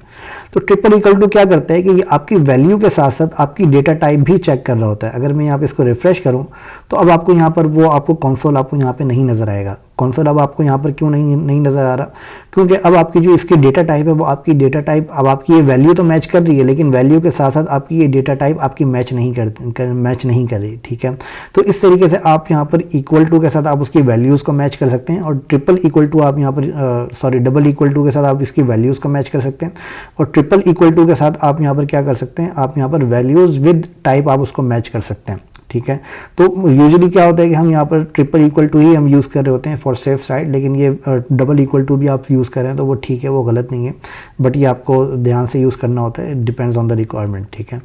तो ट्रिपल इक्वल टू क्या करता है कि ये आपकी वैल्यू के साथ साथ आपकी डेटा टाइप भी चेक कर रहा होता है। अगर मैं यहाँ पर इसको रिफ्रेश करूँ तो अब आपको यहाँ पर वो आपको कंसोल आपको यहाँ पर नहीं नज़र आएगा। कॉन्सेप्ट अब आपको यहाँ पर क्यों नहीं नज़र आ रहा, क्योंकि अब आपकी जो इसकी डेटा टाइप है वो आपकी डेटा टाइप, अब आपकी ये वैल्यू तो मैच कर रही है लेकिन वैल्यू के साथ साथ आपकी ये डेटा टाइप आपकी मैच नहीं कर रही, ठीक है। तो इस तरीके से आप यहाँ पर इक्वल टू के साथ आप उसकी वैल्यूज़ को मैच कर सकते हैं, और ट्रिपल इक्वल टू आप यहाँ पर डबल इक्वल टू के साथ आप इसकी वैल्यूज़ को मैच कर सकते हैं, और ट्रिपल इक्वल टू के साथ आप यहाँ पर क्या कर सकते हैं, आप यहाँ पर वैल्यूज़ विद टाइप आप उसको मैच कर सकते हैं, ठीक है। तो यूजुअली क्या होता है कि हम यहाँ पर ट्रिपल इक्वल टू ही हम यूज़ कर रहे होते हैं फॉर सेफ साइड, लेकिन ये डबल इक्वल टू भी आप यूज़ कर रहे हैं तो वो ठीक है, वो गलत नहीं है, बट ये आपको ध्यान से यूज़ करना होता है, डिपेंड्स ऑन द रिक्वायरमेंट, ठीक है।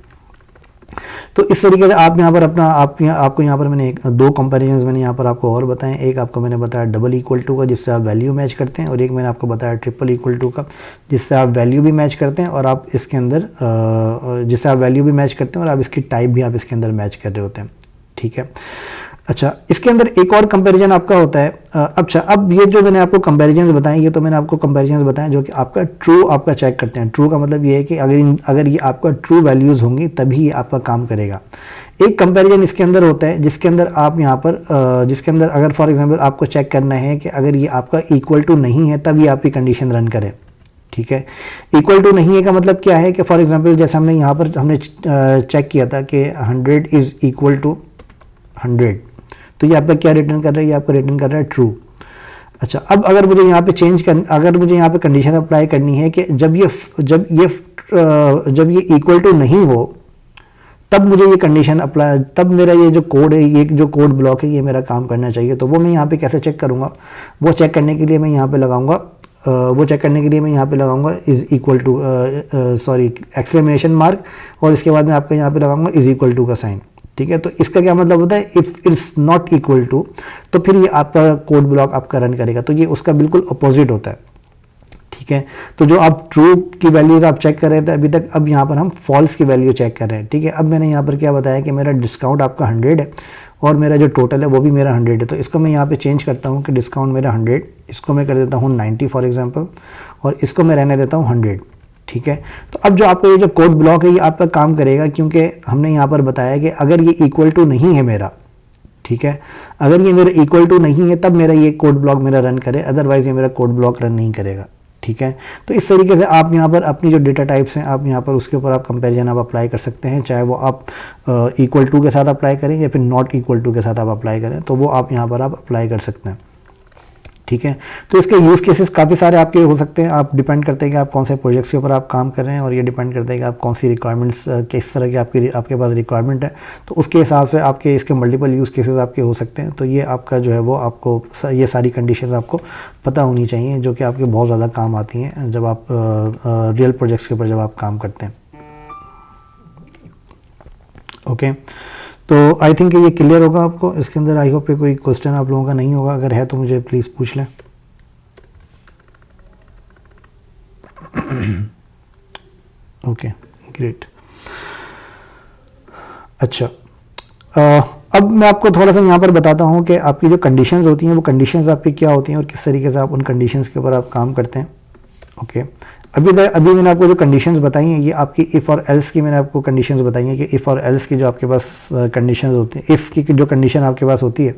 तो इस तरीके से आप यहाँ पर अपना आपको यहाँ पर मैंने दो कंपैरिजंस मैंने यहाँ पर आपको और बताएं, एक आपको मैंने बताया डबल इक्वल टू का जिससे आप वैल्यू मैच करते हैं, और एक मैंने आपको बताया ट्रिपल इक्वल टू का जिससे आप वैल्यू भी मैच करते हैं और आप इसके अंदर जिससे आप वैल्यू भी मैच करते हैं और आप इसकी टाइप भी आप इसके अंदर मैच कर रहे होते हैं, ठीक है। अच्छा, इसके अंदर एक और कंपैरिजन आपका होता है। अच्छा, अब ये जो मैंने आपको कंपैरिजंस बताए, ये तो मैंने आपको कंपैरिजंस बताए जो कि आपका ट्रू आपका चेक करते हैं। ट्रू का मतलब ये है कि अगर ये आपका ट्रू वैल्यूज़ होंगी तभी ये आपका काम करेगा। एक कंपैरिजन इसके अंदर होता है जिसके अंदर आप यहाँ पर जिसके अंदर अगर फॉर एग्जांपल आपको चेक करना है कि अगर ये आपका इक्वल टू नहीं है तब ये आपकी कंडीशन रन करे, ठीक है। इक्वल टू नहीं है का मतलब क्या है कि फॉर एग्जांपल जैसे हमने यहाँ पर हमने चेक किया था कि 100 इज़ इक्वल टू 100, तो ये आपका क्या रिटर्न कर रहा है, ये आपका रिटर्न कर रहा है ट्रू। अच्छा, अब अगर मुझे यहाँ पे अगर मुझे यहाँ पे कंडीशन अप्लाई करनी है कि जब ये इक्वल टू नहीं हो तब मुझे ये कंडीशन अप्लाई, तब मेरा ये जो कोड है, ये जो कोड ब्लॉक है, ये मेरा काम करना चाहिए, तो वो मैं यहाँ पे कैसे चेक करूँगा, वो चेक करने के लिए मैं यहाँ पे लगाऊंगा is equal to exclamation mark, और इसके बाद मैं आपका यहाँ पे लगाऊंगा इज़ इक्वल टू का साइन, ठीक है। तो इसका क्या मतलब होता है, if it's not equal to, तो फिर ये आपका कोड ब्लॉक आपका रन करेगा, तो ये उसका बिल्कुल अपोजिट होता है, ठीक है। तो जो आप ट्रू की वैल्यूज़ आप चेक कर रहे थे अभी तक, अब यहाँ पर हम फॉल्स की वैल्यू चेक कर रहे हैं, ठीक है। अब मैंने यहाँ पर क्या बताया कि मेरा डिस्काउंट आपका 100 है और मेरा जो टोटल है वो भी मेरा 100 है, तो इसको मैं यहाँ पे चेंज करता हूँ कि डिस्काउंट मेरा 100, इसको मैं कर देता हूँ 90 फॉर एग्जांपल, और इसको मैं रहने देता हूँ 100, ठीक है। तो अब जो आपका ये जो कोड ब्लॉक है ये आपका काम करेगा, क्योंकि हमने यहाँ पर बताया कि अगर ये इक्वल टू नहीं है मेरा, ठीक है, अगर ये मेरा इक्वल टू नहीं है तब मेरा ये कोड ब्लॉक मेरा रन करे, अदरवाइज ये मेरा कोड ब्लॉक रन नहीं करेगा, ठीक है। तो इस तरीके से आप यहाँ पर अपनी जो डेटा टाइप्स हैं आप यहाँ पर उसके ऊपर आप कंपैरिजन आप अप्लाई कर सकते हैं, चाहे वो आप इक्वल टू के साथ अप्लाई करें या फिर नॉट इक्वल टू के साथ आप अप्लाई करें, तो वो आप यहाँ पर आप अप्लाई कर सकते हैं, ठीक है। तो इसके यूज़ केसेस काफ़ी सारे आपके हो सकते हैं, आप डिपेंड करते हैं कि आप कौन से प्रोजेक्ट्स के ऊपर आप काम कर रहे हैं, और ये डिपेंड करता है कि आप कौन सी रिक्वायरमेंट्स किस तरह की आपके पास रिक्वायरमेंट है, तो उसके हिसाब से आपके इसके मल्टीपल यूज़ केसेस आपके हो सकते हैं। तो ये आपका जो है वो आपको ये सारी कंडीशंस आपको पता होनी चाहिए जो कि आपके बहुत ज़्यादा काम आती हैं जब आप रियल प्रोजेक्ट्स के ऊपर जब आप काम करते हैं, ओके। तो आई थिंक ये क्लियर होगा आपको। इसके अंदर आई होप पे कोई क्वेश्चन आप लोगों का नहीं होगा, अगर है तो मुझे प्लीज़ पूछ लें। Okay, great. अच्छा, अब मैं आपको थोड़ा सा यहाँ पर बताता हूँ कि आपकी जो कंडीशंस होती हैं वो कंडीशंस आपकी क्या होती हैं और किस तरीके से आप उन कंडीशंस के ऊपर आप काम करते हैं, ओके। अभी मैंने आपको जो कंडीशंस बताई हैं ये आपकी इफ़ और एल्स की मैंने आपको कंडीशंस बताई हैं कि इफ़ और एल्स की जो आपके पास कंडीशंस होती हैं, इफ़ की जो कंडीशन आपके पास होती है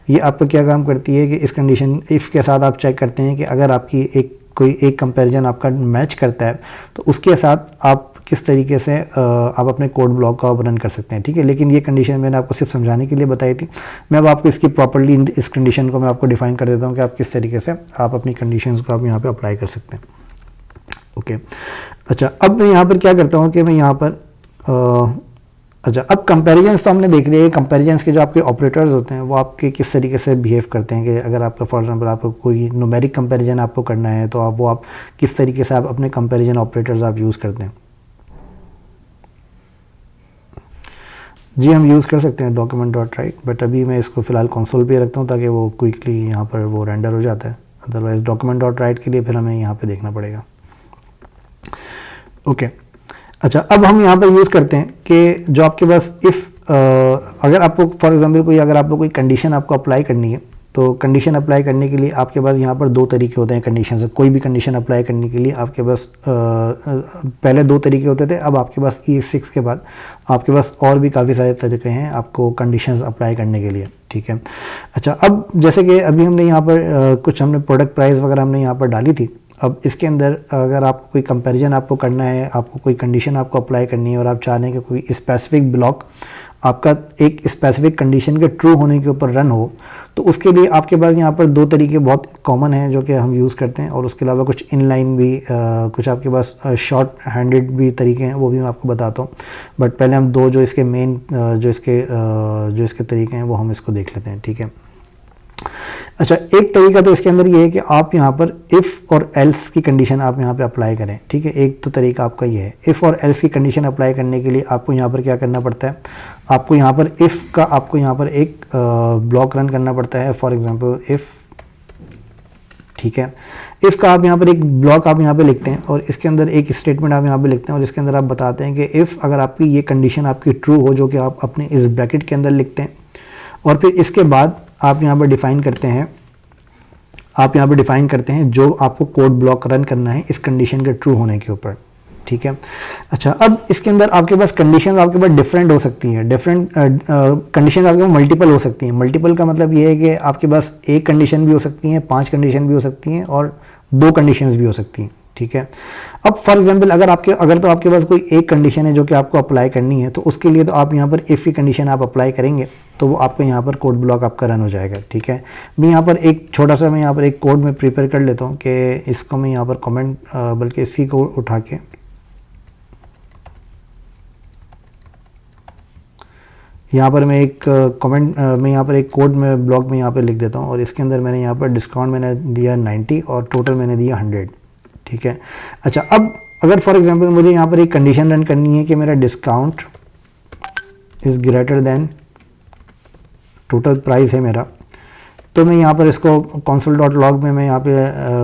ये आपका क्या काम करती है कि इस कंडीशन इफ़ के साथ आप चेक करते हैं कि अगर आपकी कोई एक कंपैरिजन आपका मैच करता है तो उसके साथ आप किस तरीके से आप अपने कोड ब्लॉक का रन कर सकते हैं, ठीक है। लेकिन ये कंडीशन मैंने आपको सिर्फ समझाने के लिए बताई थी, मैं अब आपको इसकी प्रॉपर्ली इस कंडीशन को मैं आपको डिफाइन कर देता हूँ कि आप किस तरीके से आप अपनी कंडीशंस को आप यहाँ पे अप्लाई कर सकते हैं, ओके। अच्छा, अब मैं यहाँ पर क्या करता हूँ कि मैं यहाँ पर अच्छा, अब कंपैरिजंस तो हमने देख लिया है, कंपैरिजंस के जो आपके ऑपरेटर्स होते हैं वो आपके किस तरीके से बिहेव करते हैं कि अगर आपका फॉर एग्जांपल आपको कोई न्यूमेरिक कंपैरिजन आपको करना है तो आप किस तरीके से आप अपने कंपैरिजन ऑपरेटर्स आप यूज़ करते हैं। जी, हम यूज़ कर सकते हैं document.write, बट अभी मैं इसको फ़िलहाल कंसोल पे रखता हूँ ताकि वो क्विकली यहाँ पर वो रेंडर हो जाता है, अदरवाइज document.write के लिए फिर हमें यहाँ पे देखना पड़ेगा, ओके। अच्छा, अब हम यहाँ पर यूज़ करते हैं कि जो आपके पास इफ़ अगर आपको फॉर एग्जांपल अगर आपको कोई कंडीशन आपको अप्लाई करनी है, तो कंडीशन अप्लाई करने के लिए आपके पास यहाँ पर दो तरीके होते हैं कंडीशन से। कोई भी कंडीशन अप्लाई करने के लिए आपके पास पहले दो तरीके होते थे, अब आपके पास E6 के बाद आपके पास और भी काफ़ी सारे तरीके हैं आपको कंडीशंस अप्लाई करने के लिए, ठीक है। अच्छा, अब जैसे कि अभी हमने यहाँ पर कुछ हमने प्रोडक्ट प्राइस वगैरह हमने यहाँ पर डाली थी। अब इसके अंदर अगर आपको कोई कंपैरिजन आपको करना है, आपको कोई कंडीशन आपको अप्लाई करनी है और आप चाह रहे हैं कि कोई स्पेसिफिक ब्लॉक आपका एक स्पेसिफिक कंडीशन के ट्रू होने के ऊपर रन हो, तो उसके लिए आपके पास यहाँ पर दो तरीके बहुत कॉमन हैं जो कि हम यूज़ करते हैं, और उसके अलावा कुछ इनलाइन भी कुछ आपके पास शॉर्ट हैंडेड भी तरीके हैं, वो भी मैं आपको बताता हूँ। बट पहले हम दो जो इसके मेन जो इसके तरीके हैं वो हम इसको देख लेते हैं, ठीक है। अच्छा, एक तरीका तो इसके अंदर ये है कि आप यहाँ पर इफ़ और एल्स की कंडीशन आप यहाँ पे अप्लाई करें, ठीक है। एक तो तरीका आपका ये है। इफ़ और एल्स की कंडीशन अप्लाई करने के लिए आपको यहाँ पर क्या करना पड़ता है, आपको यहाँ पर इफ़ का आपको यहाँ पर एक ब्लॉक रन करना पड़ता है। फॉर एग्जांपल इफ़, ठीक है, इफ़ का आप यहाँ पर एक ब्लॉक आप यहाँ पे लिखते हैं और इसके अंदर एक स्टेटमेंट आप यहाँ पे लिखते हैं और इसके अंदर आप बताते हैं कि इफ़ अगर आपकी ये कंडीशन आपकी ट्रू हो, जो कि आप अपने इस ब्रैकेट के अंदर लिखते हैं, और फिर इसके बाद आप यहाँ पर डिफ़ाइन करते हैं जो आपको कोड ब्लॉक रन करना है इस कंडीशन के ट्रू होने के ऊपर, ठीक है। अच्छा, अब इसके अंदर आपके पास कंडीशन आपके पास डिफरेंट हो सकती हैं, डिफरेंट कंडीशन आपके पास मल्टीपल हो सकती हैं। मल्टीपल का मतलब ये है कि आपके पास एक कंडीशन भी हो सकती हैं, 5 कंडीशन भी हो सकती हैं और 2 कंडीशंस भी हो सकती हैं, ठीक है। अब फॉर एग्जांपल अगर तो आपके पास कोई एक कंडीशन है जो कि आपको अप्लाई करनी है, तो उसके लिए तो आप यहाँ पर इफ़ की कंडीशन आप अप्लाई करेंगे तो वो आपको यहाँ पर कोड ब्लॉक आपका रन हो जाएगा, ठीक है। मैं यहाँ पर एक छोटा सा यहाँ पर एक कोड में प्रिपेयर कर लेता हूँ कि इसको मैं यहाँ पर कमेंट बल्कि इसी को उठा के यहाँ पर मैं एक मैं यहाँ पर एक कोड में ब्लॉक में यहाँ पर लिख देता हूँ, और इसके अंदर मैंने यहाँ पर डिस्काउंट मैंने दिया 90 और टोटल मैंने दिया 100, ठीक है। अच्छा, अब अगर फॉर एग्जांपल मुझे यहाँ पर एक कंडीशन रन करनी है कि मेरा discount is greater than total price है मेरा, तो मैं यहाँ पर इसको console.log में मैं यहाँ पे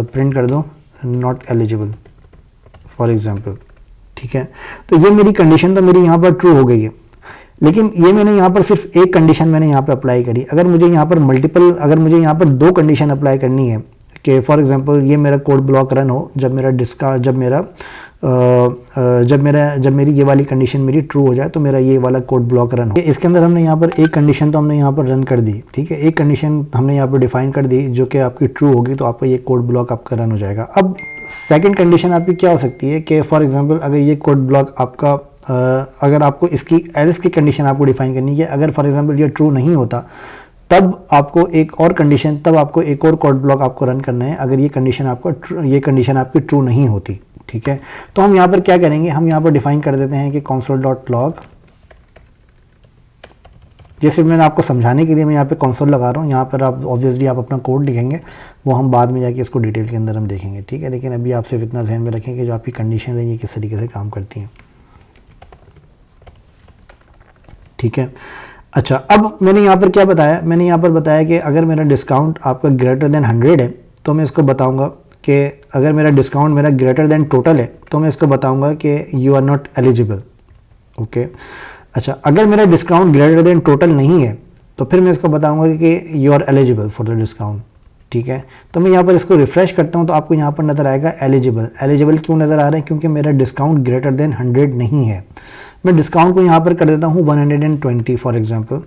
प्रिंट कर दूँ नॉट एलिजिबल फॉर एग्जांपल, ठीक है। तो ये मेरी कंडीशन तो मेरी यहाँ पर ट्रू हो गई है, लेकिन ये मैंने यहाँ पर सिर्फ एक कंडीशन मैंने यहाँ पे अप्लाई करी। अगर मुझे यहाँ पर 2 कंडीशन अप्लाई करनी है कि फॉर एग्जांपल ये मेरा कोड ब्लॉक रन हो जब मेरी ये वाली कंडीशन मेरी ट्रू हो जाए, तो मेरा ये वाला कोड ब्लॉक रन हो। इसके अंदर हमने यहाँ पर एक कंडीशन तो हमने यहाँ पर रन कर दी, ठीक है। एक कंडीशन हमने यहाँ पर डिफाइन कर दी जो कि आपकी ट्रू होगी, तो आपका ये कोड ब्लॉक आपका रन हो जाएगा। अब सेकंड कंडीशन आपकी क्या हो सकती है कि फॉर एग्जांपल अगर ये कोड ब्लॉक आपका अगर आपको इसकी एल्स की कंडीशन आपको डिफाइन करनी है, अगर फॉर एग्जांपल ये ट्रू नहीं होता तब आपको एक और कोड ब्लॉक आपको रन करना है अगर ये कंडीशन आपकी ट्रू नहीं होती, ठीक है। तो हम यहाँ पर क्या करेंगे, हम यहाँ पर डिफाइन कर देते हैं कि console.log, जैसे मैंने आपको समझाने के लिए मैं यहाँ पे कंसोल लगा रहा हूँ, यहाँ पर आप ऑब्वियसली आप अपना कोड लिखेंगे, वो हम बाद में जाके इसको डिटेल के अंदर हम देखेंगे, ठीक है। लेकिन अभी आप सिर्फ इतना ध्यान में रखें कि जो आपकी कंडीशन है ये किस तरीके से काम करती हैं, ठीक है। अच्छा, अब मैंने यहाँ पर क्या बताया, मैंने यहाँ पर बताया कि अगर मेरा डिस्काउंट आपका ग्रेटर देन 100 है तो मैं इसको बताऊँगा कि अगर मेरा डिस्काउंट मेरा ग्रेटर देन टोटल है तो मैं इसको बताऊँगा कि you are not eligible, okay. अच्छा, अगर मेरा डिस्काउंट ग्रेटर देन टोटल नहीं है तो फिर मैं इसको बताऊँगा कि you are eligible for the discount, ठीक है। तो मैं यहाँ पर इसको रिफ्रेश करता हूँ तो आपको यहाँ पर नज़र आएगा एलिजिबल क्यों नज़र आ रहा है, क्योंकि मेरा डिस्काउंट ग्रेटर देन 100 नहीं है। मैं डिस्काउंट को यहाँ पर कर देता हूँ 120 फॉर एग्जांपल,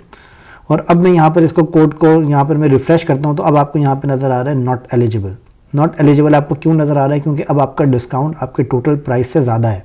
और अब मैं यहाँ पर इसको कोड को यहाँ पर मैं रिफ्रेश करता हूँ तो अब आपको यहाँ पर नज़र आ रहा है नॉट एलिजिबल आपको क्यों नज़र आ रहा है, क्योंकि अब आपका डिस्काउंट आपके टोटल प्राइस से ज़्यादा है,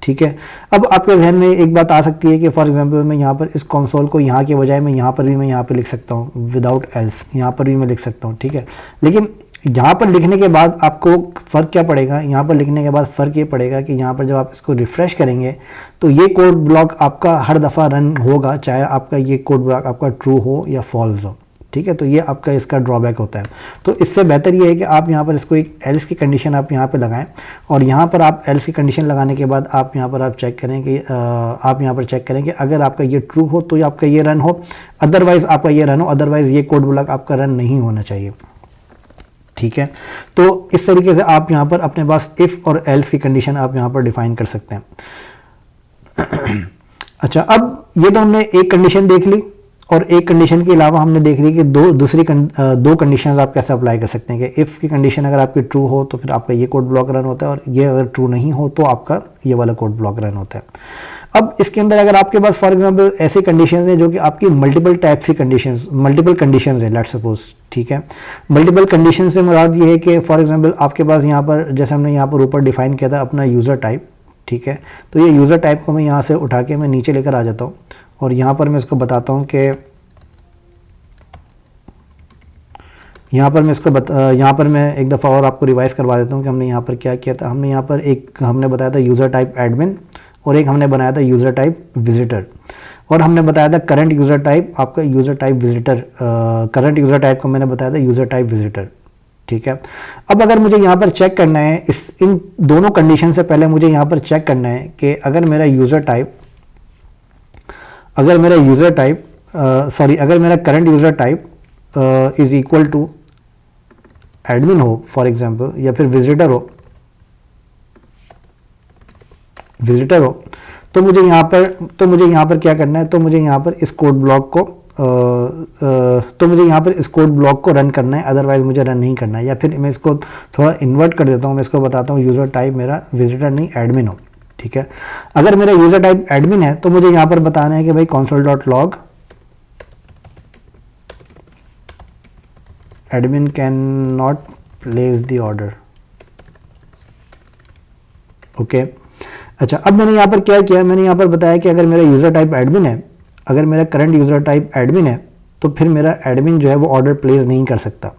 ठीक है। अब आपके जहन में एक बात आ सकती है कि फॉर एग्जांपल मैं यहाँ पर इस कंसोल को यहाँ के बजाय मैं यहाँ पर लिख सकता हूँ विदाउट एल्स, यहाँ पर भी मैं लिख सकता हूँ, ठीक है। लेकिन यहाँ पर लिखने के बाद आपको फ़र्क क्या पड़ेगा, यहाँ पर लिखने के बाद फ़र्क ये पड़ेगा कि यहाँ पर जब आप इसको रिफ़्रेश करेंगे तो ये कोड ब्लॉक आपका हर दफ़ा रन होगा, चाहे आपका ये कोड ब्लॉक आपका ट्रू हो या फॉल्स हो, ठीक है। तो ये आपका इसका ड्रॉबैक होता है। तो इससे बेहतर ये है कि आप यहाँ पर इसको एक एल्स की कंडीशन आप यहाँ पे लगाएं, और यहाँ पर आप एल्स की कंडीशन लगाने के बाद आप यहाँ पर चेक करें कि अगर आपका ये ट्रू हो तो आपका ये रन हो, अदरवाइज़ आपका ये रन हो, अदरवाइज़ ये कोड ब्लॉक आपका रन नहीं होना चाहिए, ठीक है। तो इस तरीके से आप यहाँ पर अपने पास इफ़ और एल्स की कंडीशन आप यहाँ पर डिफाइन कर सकते हैं। अच्छा, अब ये तो हमने एक कंडीशन देख ली और एक कंडीशन के अलावा हमने देख ली कि दो कंडीशंस आप कैसे अप्लाई कर सकते हैं कि इफ़ की कंडीशन अगर आपकी ट्रू हो तो फिर आपका ये कोड ब्लॉक रन होता है, और ये अगर ट्रू नहीं हो तो आपका ये वाला कोड ब्लॉक रन होता है। अब इसके अंदर अगर आपके पास फॉर एग्जांपल ऐसी कंडीशंस हैं जो कि आपकी मल्टीपल टाइप्स की मल्टीपल कंडीशंस है, लेट्स सपोज, ठीक है। मल्टीपल कंडीशन से मुराद ये है कि फॉर एग्जांपल आपके पास यहाँ पर जैसे हमने यहाँ पर ऊपर डिफाइन किया था अपना यूज़र टाइप, ठीक है। तो ये यूज़र टाइप को मैं यहाँ से उठा के मैं नीचे लेकर आ जाता हूँ और यहाँ पर मैं इसको बताता हूँ कि यहाँ पर मैं एक दफ़ा और आपको रिवाइज़ करवा देता हूँ कि हमने यहाँ पर क्या किया था। हमने यहाँ पर हमने बताया था यूज़र टाइप एडमिन, और एक हमने बनाया था यूज़र टाइप विजिटर, और हमने बताया था करंट यूज़र टाइप आपका user type visitor, current user type को मैंने बताया था यूज़र टाइप विजिटर, ठीक है। अब अगर मुझे यहाँ पर चेक करना है इन दोनों कंडीशन से पहले मुझे यहाँ पर चेक करना है कि अगर मेरा current user type is equal to admin हो फॉर एग्जांपल, या फिर विजिटर हो, तो मुझे यहाँ पर क्या करना है, तो मुझे यहाँ पर इस कोड ब्लॉक को रन करना है, अदरवाइज मुझे रन नहीं करना है। या फिर मैं इसको थोड़ा इन्वर्ट कर देता हूँ, मैं इसको बताता हूँ यूज़र टाइप मेरा विजिटर नहीं एडमिन हो, ठीक है। अगर मेरा यूज़र टाइप एडमिन है तो मुझे यहाँ पर बताना है कि भाई console.log admin cannot place the order, okay. अच्छा, अब मैंने यहाँ पर क्या किया, मैंने यहाँ पर बताया कि अगर मेरा यूज़र टाइप एडमिन है, अगर मेरा करंट यूज़र टाइप एडमिन है तो फिर मेरा एडमिन जो है वो ऑर्डर प्लेस नहीं कर सकता,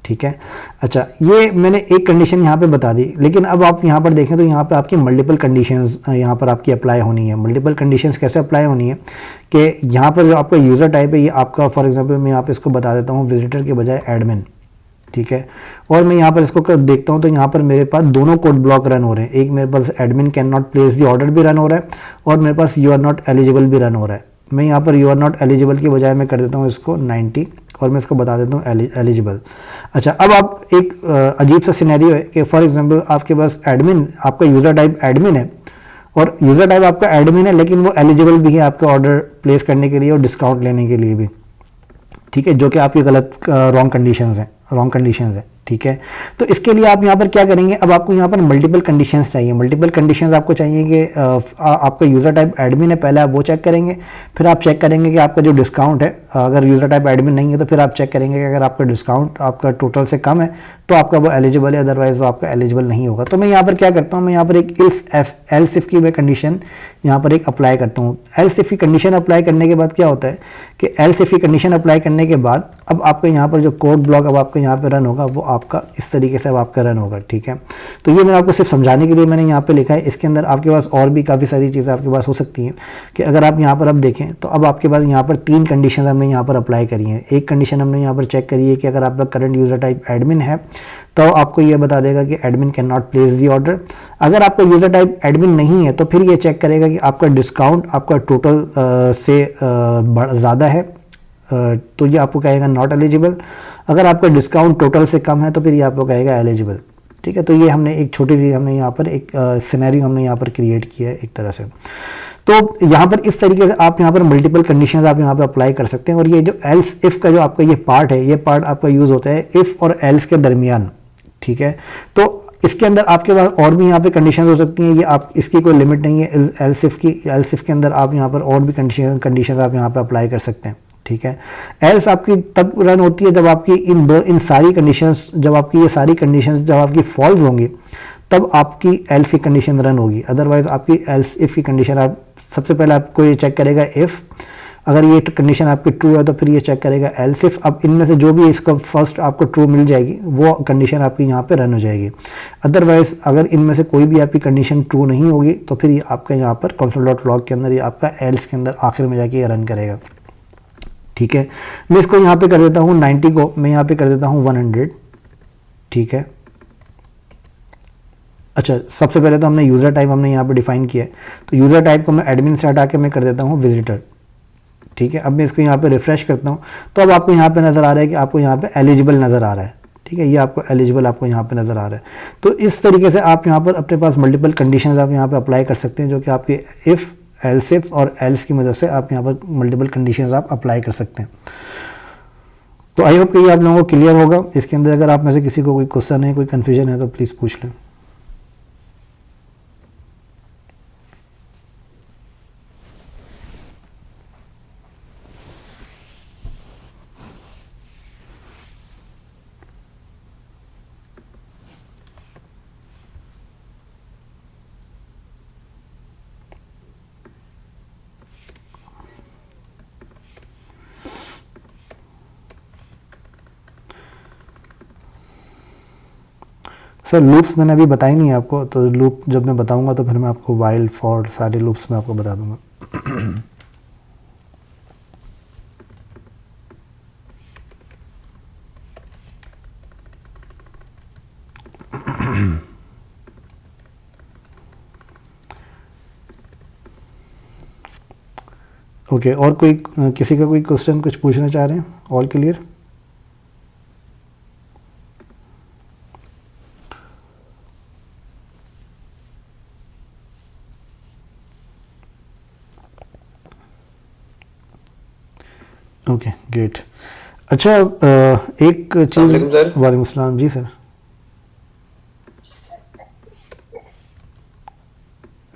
ठीक है। अच्छा, ये मैंने एक कंडीशन यहाँ पे बता दी, लेकिन अब आप यहाँ पर देखें तो यहाँ पे आपकी मल्टीपल कंडीशंस यहाँ पर आपकी अप्लाई होनी है। मल्टीपल कंडीशंस कैसे अप्लाई होनी है कि यहाँ पर जो आपका यूज़र टाइप है ये आपका फॉर एग्जांपल मैं यहाँ पे इसको बता देता हूँ विजिटर के बजाय एडमिन, ठीक है। और मैं यहाँ पर इसको देखता हूँ तो यहाँ पर मेरे पास दोनों कोड ब्लॉक रन हो रहे हैं। एक मेरे पास admin can not place the order भी रन हो रहा है और मेरे पास यू आर नॉट एलिजिबल भी रन हो रहा है। मैं यहाँ पर यू आर नॉट एलिजिबल की बजाय मैं कर देता हूँ इसको 90 और मैं इसको बता देता हूँ एलिजिबल। अच्छा, अब आप एक अजीब सा सिनेरियो है कि फॉर एग्जांपल आपके पास आपका यूज़र टाइप एडमिन है और यूज़र टाइप आपका एडमिन है, लेकिन वो एलिजिबल भी है आपका ऑर्डर प्लेस करने के लिए और डिस्काउंट लेने के लिए भी, ठीक है, जो कि आपकी गलत रॉन्ग कंडीशंस है, ठीक है। तो इसके लिए आप यहाँ पर क्या करेंगे, अब आपको यहाँ पर मल्टीपल कंडीशंस चाहिए। मल्टीपल कंडीशंस आपको चाहिए कि आपका यूज़र टाइप एडमिन है, पहले आप वो चेक करेंगे, फिर आप चेक करेंगे कि आपका जो डिस्काउंट है, अगर यूज़र टाइप एडमिन नहीं है तो फिर आप चेक करेंगे कि अगर आपका डिस्काउंट आपका टोटल से कम है तो आपका वो एलिजिबल है, अदरवाइज वो आपका एलिजिबल नहीं होगा। तो मैं यहाँ पर क्या करता हूँ, मैं यहाँ पर एक एल्स इफ की मैं कंडीशन यहाँ पर एक अप्लाई करता हूँ। एल्स इफ की कंडीशन अप्लाई करने के बाद क्या होता है कि एल्स इफ की कंडीशन अप्लाई करने के बाद अब आपका यहाँ पर जो कोड ब्लॉक अब आपका यहाँ पर रन होगा वो आपका इस तरीके से अब आपका रन होगा, ठीक है। तो ये मैंने आपको सिर्फ समझाने के लिए मैंने यहाँ पे लिखा है। इसके अंदर आपके पास और भी काफ़ी सारी चीज़ें आपके पास हो सकती हैं कि अगर आप यहाँ पर अब देखें तो अब आपके पास यहाँ पर 3 कंडीशन हमने यहाँ पर अप्लाई करी हैं। एक कंडीशन हमने यहाँ पर चेक करी है कि अगर आपका करंट यूज़र टाइप एडमिन है तो आपको ये बता देगा कि admin can not place the order. अगर आपका यूज़र टाइप एडमिन नहीं है तो फिर ये चेक करेगा कि आपका डिस्काउंट आपका टोटल से ज़्यादा है, तो ये आपको कहेगा नॉट एलिजिबल। अगर आपका डिस्काउंट टोटल से कम है तो फिर ये आपको कहेगा एलिजिबल, ठीक है। तो ये हमने एक छोटी सी हमने यहाँ पर एक सिनेरियो हमने यहाँ पर क्रिएट किया है एक तरह से। तो यहाँ पर इस तरीके से आप यहाँ पर मल्टीपल कंडीशंस आप यहाँ पर अप्लाई कर सकते हैं। और ये जो एल्स इफ़ का जो आपका ये पार्ट है, ये पार्ट आपका यूज़ होता है इफ़ और एल्स के दरमियान, ठीक है। तो इसके अंदर आपके पास और भी यहाँ पे कंडीशंस हो सकती हैं, ये आप इसकी कोई लिमिट नहीं है एल्स इफ़ की। एल्स इफ़ के अंदर आप यहाँ पर और भी कंडीशंस आप यहाँ पर अप्लाई कर सकते हैं, ठीक है। एल्स आपकी तब रन होती है जब आपकी इन सारी कंडीशंस, जब आपकी ये सारी कंडीशंस जब आपकी फॉल्स होंगी तब आपकी एल्स की कंडीशन रन होगी। अदरवाइज आपकी एल्स इफ़ की कंडीशन आप सबसे पहले आपको ये चेक करेगा इफ़, अगर ये कंडीशन आपकी ट्रू है तो फिर ये चेक करेगा एल्स इफ़। अब इनमें से जो भी इसका फर्स्ट आपको ट्रू मिल जाएगी वो कंडीशन आपकी यहाँ पे रन हो जाएगी। अदरवाइज अगर इनमें से कोई भी आपकी कंडीशन ट्रू नहीं होगी तो फिर ये आपका यहाँ पर console.log के अंदर ये आपका एल्स के अंदर आखिर में जाके ये रन करेगा, ठीक है। मैं इसको यहाँ पे कर देता हूँ 90 को मैं यहाँ पे कर देता हूँ 100, ठीक है। अच्छा, सबसे पहले तो हमने यूज़र टाइप हमने यहाँ पे डिफाइन किया है, तो यूज़र टाइप को मैं एडमिन से हटा के मैं कर देता हूँ विजिटर, ठीक है। अब मैं इसको यहाँ पे रिफ्रेश करता हूँ तो अब आपको यहाँ पे नज़र आ रहा है कि आपको यहाँ पे एलिजिबल नज़र आ रहा है, ठीक है। ये आपको एलिजिबल आपको यहाँ पे नज़र आ रहा है। तो इस तरीके से आप यहाँ पर अपने पास मल्टीपल कंडीशंस आप यहाँ पे अप्लाई कर सकते हैं जो कि आपके इफ़ एल्स इफ और एल्स की मदद से आप यहाँ पर मल्टीपल कंडीशंस आप अप्लाई कर सकते हैं। तो आई होप कि ये आप लोगों को क्लियर होगा। इसके अंदर अगर आप में से किसी को कोई क्वेश्चन है, कोई कन्फ्यूजन है तो प्लीज़ पूछ लें। सर लूप्स मैंने अभी बताई नहीं है आपको, तो लूप जब मैं बताऊंगा तो फिर मैं आपको वाइल फॉर सारे लूप्स में आपको बता दूंगा। ओके और कोई किसी का कोई क्वेश्चन कुछ पूछना चाह रहे हैं? All clear? Okay great. अच्छा एक चीज़। अस्सलाम वालेकुम सर। वालेकुम सलाम जी सर।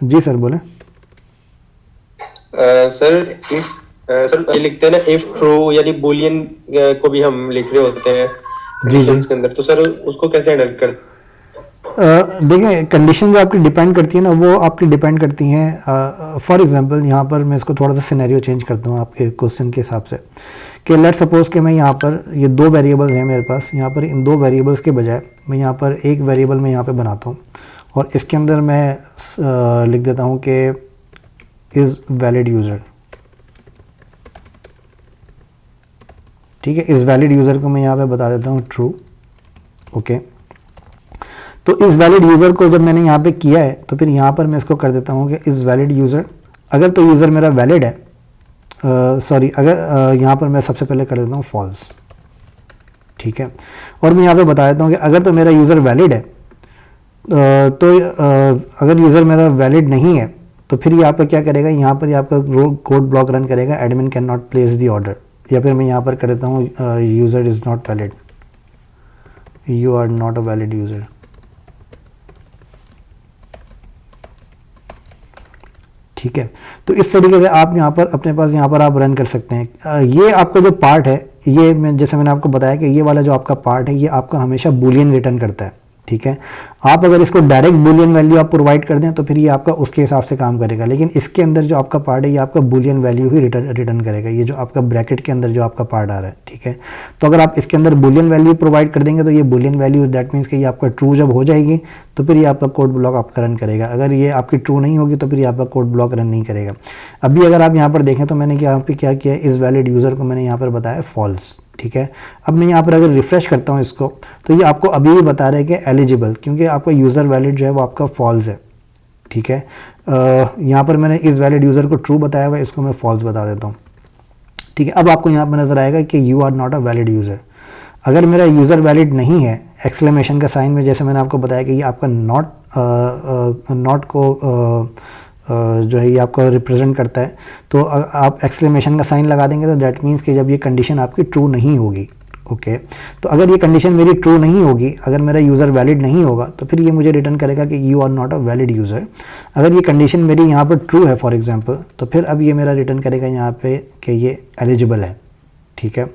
जी सर बोलें। सर इफ सर ये लिखते हैं ना इफ ट्रू यानी बुलियन को भी हम लिख रहे होते हैं जी जी। कंडीशंस के अंदर, तो सर उसको कैसे हैंडल कर। देखिए कंडीशन जो आपकी डिपेंड करती है ना, वो आपकी डिपेंड करती हैं। फॉर एग्जांपल यहाँ पर मैं इसको थोड़ा सा सिनेरियो चेंज करता हूँ आपके क्वेश्चन के हिसाब से, कि लेट सपोज कि मैं यहाँ पर ये दो वेरिएबल्स हैं मेरे पास, यहाँ पर इन दो वेरिएबल्स के बजाय मैं यहाँ पर एक वेरिएबल में यहाँ पे बनाता हूँ और इसके अंदर मैं लिख देता हूँ कि इज़ वैलिड यूज़र। ठीक है, इस वैलिड यूज़र को मैं यहाँ पे बता देता हूँ ट्रू। ओके, तो इस वैलिड यूज़र को जब मैंने यहाँ पे किया है तो फिर यहाँ पर मैं इसको कर देता हूँ कि इस वैलिड यूज़र, अगर तो यूज़र मेरा वैलिड है, सॉरी अगर यहाँ पर मैं सबसे पहले कर देता हूँ फॉल्स। ठीक है, और मैं यहाँ पे बता देता हूँ कि अगर तो मेरा यूज़र वैलिड है तो अगर यूज़र मेरा वैलिड नहीं है तो फिर यहाँ पर क्या करेगा, यहाँ पर आपका कोड ब्लॉक रन करेगा, admin can not place the order. या फिर मैं यहाँ पर कर देता हूँ user is not valid, you are not a valid user. ठीक है, तो इस तरीके से आप यहाँ पर अपने पास यहाँ पर आप रन कर सकते हैं। ये आपका जो पार्ट है, ये मैं जैसे मैंने आपको बताया कि ये वाला जो आपका पार्ट है ये आपका हमेशा बूलियन रिटर्न करता है। ठीक है, आप अगर इसको डायरेक्ट बूलियन वैल्यू आप प्रोवाइड कर दें तो फिर ये आपका उसके हिसाब से काम करेगा, लेकिन इसके अंदर जो आपका पार्ट है ये आपका बूलियन वैल्यू ही रिटर्न करेगा, ये जो आपका ब्रैकेट के अंदर जो आपका पार्ट आ रहा है। ठीक है, तो अगर आप इसके अंदर बूलियन वैल्यू प्रोवाइड कर देंगे तो ये बूलियन वैल्यू दैट मीन्स कि ये आपका ट्रू जब हो जाएगी तो फिर ये आपका कोड ब्लॉक आपका रन करेगा। अगर ये आपकी ट्रू नहीं होगी तो फिर ये आपका कोड ब्लॉक रन नहीं करेगा। अभी अगर आप यहाँ पर देखें तो मैंने यहाँ पे क्या किया, इस वैलिड यूज़र को मैंने यहाँ पर बताया फॉल्स। ठीक है, अब मैं यहाँ पर अगर रिफ्रेश करता हूँ इसको तो ये आपको अभी भी बता रहा है कि एलिजिबल, क्योंकि आपका यूज़र वैलिड जो है वो आपका फॉल्स है। ठीक है, यहाँ पर मैंने इस वैलिड यूज़र को ट्रू बताया हुआ है, इसको मैं फॉल्स बता देता हूँ। ठीक है, अब आपको यहाँ पर नज़र आएगा कि you are not a valid user. अगर मेरा यूज़र वैलिड नहीं है, एक्सक्लेमेशन का साइन में जैसे मैंने आपको बताया कि ये आपका नॉट को जो है ये आपको रिप्रेजेंट करता है, तो आप एक्सक्लेमेशन का साइन लगा देंगे तो दैट मीन्स कि जब ये कंडीशन आपकी ट्रू नहीं होगी। ओके, तो अगर ये कंडीशन मेरी ट्रू नहीं होगी, अगर मेरा यूज़र वैलिड नहीं होगा तो फिर ये मुझे रिटर्न करेगा कि you are not a valid user. अगर ये कंडीशन मेरी यहाँ पर ट्रू है फॉर एग्जांपल, तो फिर अब ये मेरा रिटर्न करेगा यहाँ पे कि ये एलिजिबल है। ठीक है,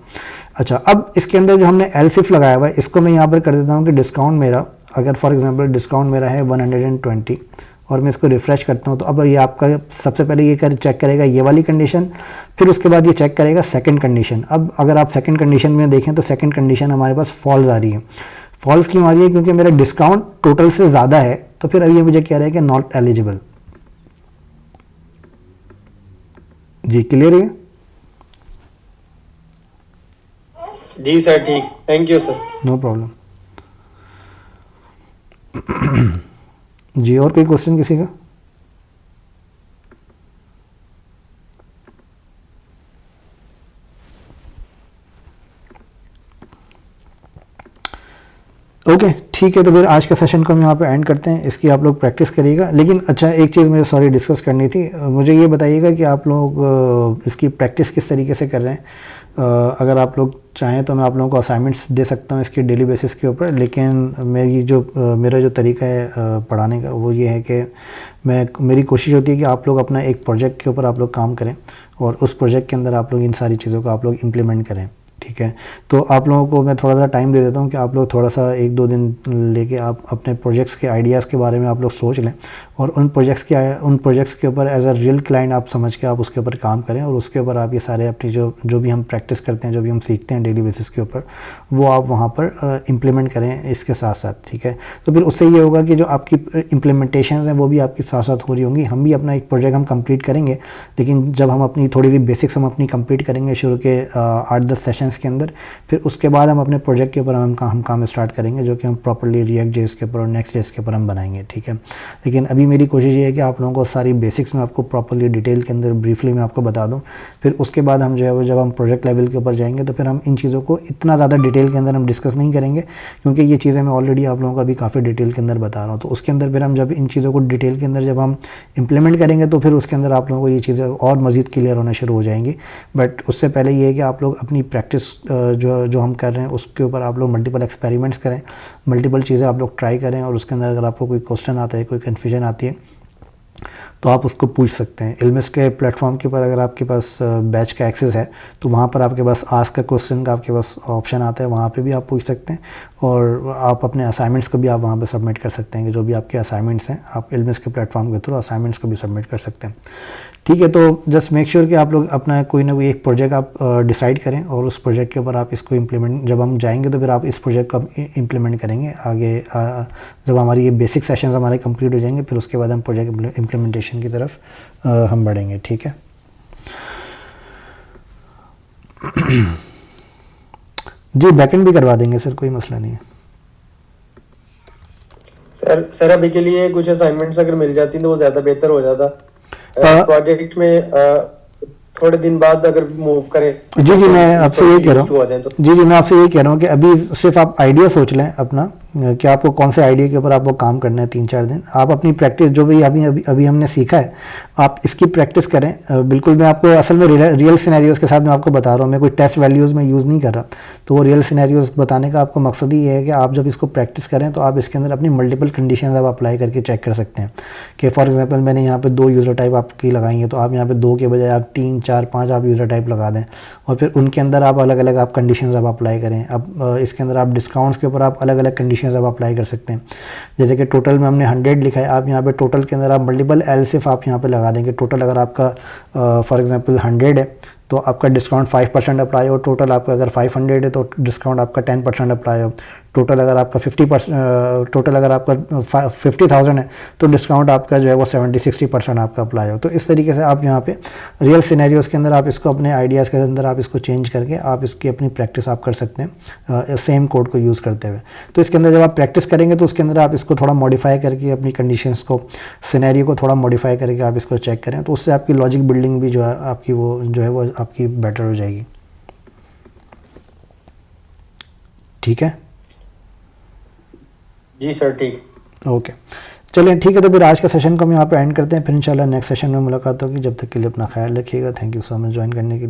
अच्छा अब इसके अंदर जो हमने एल्स इफ लगाया हुआ है इसको मैं यहाँ पर कर देता हूँ कि डिस्काउंट मेरा, अगर फॉर एग्जांपल डिस्काउंट मेरा है 120 और मैं इसको रिफ़्रेश करता हूँ तो अब ये आपका सबसे पहले ये चेक करेगा ये वाली कंडीशन, फिर उसके बाद ये चेक करेगा सेकंड कंडीशन। अब अगर आप सेकंड कंडीशन में देखें तो सेकंड कंडीशन हमारे पास फॉल्स आ रही है। फॉल्स क्यों आ रही है? क्योंकि मेरा डिस्काउंट टोटल से ज़्यादा है, तो फिर अब ये मुझे कह रहा है कि नॉट एलिजिबल। जी क्लियर है? जी सर ठीक, thank you sir. No problem. जी और कोई क्वेश्चन किसी का? ओके ठीक है, तो फिर आज का सेशन को हम यहाँ पे एंड करते हैं। इसकी आप लोग प्रैक्टिस करिएगा। लेकिन अच्छा, एक चीज़ मुझे सॉरी डिस्कस करनी थी। मुझे ये बताइएगा कि आप लोग इसकी प्रैक्टिस किस तरीके से कर रहे हैं। अगर आप लोग चाहें तो मैं आप लोगों को असाइनमेंट्स दे सकता हूँ इसके डेली बेसिस के ऊपर, लेकिन मेरा जो तरीका है पढ़ाने का वो ये है कि मेरी कोशिश होती है कि आप लोग अपना एक प्रोजेक्ट के ऊपर आप लोग काम करें और उस प्रोजेक्ट के अंदर आप लोग इन सारी चीज़ों को आप लोग इम्प्लीमेंट करें। ठीक है, तो आप लोगों को मैं थोड़ा सा टाइम दे देता हूँ कि आप लोग थोड़ा सा 1-2 दिन लेके आप अपने प्रोजेक्ट्स के आइडियाज़ के बारे में आप लोग सोच लें और उन प्रोजेक्ट्स के ऊपर एज अ रियल क्लाइंट आप समझ के आप उसके ऊपर काम करें और उसके ऊपर आप ये सारे अपनी जो भी हम प्रैक्टिस करते हैं, जो भी हम सीखते हैं डेली बेसिस के ऊपर, वो आप वहाँ पर इम्प्लीमेंट करें इसके साथ साथ। ठीक है, तो फिर उससे ये होगा कि जो आपकी इम्प्लीमेंटेशन हैं वो भी आपके साथ साथ हो रही होंगी। हम भी अपना एक प्रोजेक्ट हम कंप्लीट करेंगे, लेकिन जब हम अपनी थोड़ी सी बेसिक्स हम अपनी कंप्लीट करेंगे शुरू के 8-10 सेशंस के अंदर, फिर उसके बाद हम अपने प्रोजेक्ट के ऊपर हम काम स्टार्ट करेंगे, जो कि हम प्रॉपर्ली रिएक्ट जेएस के ऊपर और नेक्स्ट जेएस के ऊपर हम बनाएंगे। ठीक है, लेकिन अभी मेरी कोशिश ये है कि आप लोगों को सारी बेसिक्स में आपको प्रॉपर्ली डिटेल के अंदर ब्रीफली मैं आपको बता दूं। फिर उसके बाद हम जो है वो जब हम प्रोजेक्ट लेवल के ऊपर जाएंगे तो फिर हम इन चीज़ों को इतना ज़्यादा डिटेल के अंदर हम डिस्कस नहीं करेंगे, क्योंकि ये चीज़ें मैं ऑलरेडी आप लोगों को अभी काफ़ी डिटेल के अंदर बता रहा हूँ। तो उसके अंदर फिर हम जब इन चीज़ों को डिटेल के अंदर जब हम इम्प्लीमेंट करेंगे तो फिर उसके अंदर आप लोगों को ये चीज़ें और मज़ीद क्लियर होना शुरू हो जाएंगी। बट उससे पहले ये है कि आप लोग अपनी प्रैक्टिस जो हम कर रहे हैं उसके ऊपर आप लोग मल्टीपल एक्सपेरिमेंट्स करें, मल्टीपल चीज़ें आप लोग ट्राई करें और उसके अंदर अगर आपको कोई क्वेश्चन आता है, कोई कन्फ्यूजन आती है तो आप उसको पूछ सकते हैं। इल्मिस के प्लेटफॉर्म के ऊपर अगर आपके पास बैच का एक्सेस है तो वहाँ पर आपके पास आस्क का क्वेश्चन का आपके पास ऑप्शन आता है, वहाँ पे भी आप पूछ सकते हैं और आप अपने असाइनमेंट्स को भी आप वहाँ पे सबमिट कर सकते हैं कि जो भी आपके असाइनमेंट्स हैं आप इल्मिस के प्लेटफॉर्म के थ्रू असाइनमेंट्स को भी सबमिट कर सकते हैं। ठीक है, तो जस्ट मेक श्योर कि आप लोग अपना कोई ना कोई एक प्रोजेक्ट आप डिसाइड करें और उस प्रोजेक्ट के ऊपर आप इसको इम्प्लीमेंट, जब हम जाएंगे तो फिर आप इस प्रोजेक्ट को इम्प्लीमेंट करेंगे आगे। जब हमारी ये बेसिक सेशंस हमारे कंप्लीट हो जाएंगे फिर उसके बाद हम प्रोजेक्ट इम्प्लीमेंटेशन की तरफ हम बढ़ेंगे। ठीक है, जी बैकएंड भी करवा देंगे सर, कोई मसला नहीं है। सर अभी के लिए कुछ असाइनमेंट्स अगर मिल जाती तो वो ज्यादा बेहतर हो जाता। प्रोजेक्ट में थोड़े दिन बाद अगर मूव करें। जी मैं आपसे यही कह रहा हूँ, जी मैं आपसे यही कह रहा हूँ कि अभी सिर्फ आप आइडिया सोच लें अपना कि आपको कौन से आइडिया के ऊपर आपको काम करना है 3-4 दिन। आप अपनी प्रैक्टिस जो भी अभी हमने सीखा है आप इसकी प्रैक्टिस करें। बिल्कुल मैं आपको असल में रियल सिनेरियोज़ के साथ मैं आपको बता रहा हूँ, मैं कोई टेस्ट वैल्यूज़ में यूज़ नहीं कर रहा। तो वो रियल सिनेरियोज़ बताने का आपको मकसद ही ये है कि आप जब इसको प्रैक्टिस करें तो आप इसके अंदर अपनी मल्टीपल कंडीशन आप अप्लाई करके चेक कर सकते हैं कि फॉर एग्जाम्पल मैंने यहाँ पर 2 यूज़र टाइप आपकी लगाई है तो आप यहाँ पर 2 के बजाय आप 3, 4, 5 आप यूज़र टाइप लगा दें और फिर उनके अंदर आप अलग अलग आप कंडीशन आप अप्लाई करें। अब इसके अंदर आप डिस्काउंट्स के ऊपर आप अलग अलग कंडीशन आप अप्लाई कर सकते हैं। जैसे कि टोटल में हमने 100 लिखा है, आप यहाँ पे टोटल के अंदर आप मल्टीपल एल्सिफ आप यहाँ पे लगा देंगे। टोटल अगर आपका फॉर एग्जांपल 100 है तो आपका डिस्काउंट 5% अप्लाई हो। टोटल आपका अगर 500 है तो डिस्काउंट आपका 10% अप्लाई हो। टोटल अगर आपका 50,000 है तो डिस्काउंट आपका जो है वो 70-60% आपका अप्लाई हो। तो इस तरीके से आप यहाँ पे रियल सिनेरियोज़ के अंदर आप इसको अपने आइडियाज़ के अंदर आप इसको चेंज करके आप इसकी अपनी प्रैक्टिस आप कर सकते हैं सेम कोड को यूज़ करते हुए। तो इसके अंदर जब आप प्रैक्टिस करेंगे तो उसके अंदर आप इसको थोड़ा मॉडिफाई करके अपनी कंडीशंस को, सिनेरियो को थोड़ा मॉडिफाई करके आप इसको चेक करें तो उससे आपकी लॉजिक बिल्डिंग भी जो है आपकी वो आपकी बेटर हो जाएगी। ठीक है जी सर, ठीक ओके चलिए ठीक है। तो फिर आज का सेशन को हम यहाँ पे एंड करते हैं, फिर इंशाल्लाह नेक्स्ट सेशन में मुलाकात होगी। जब तक के लिए अपना ख्याल रखिएगा। Thank you so much join करने के लिए।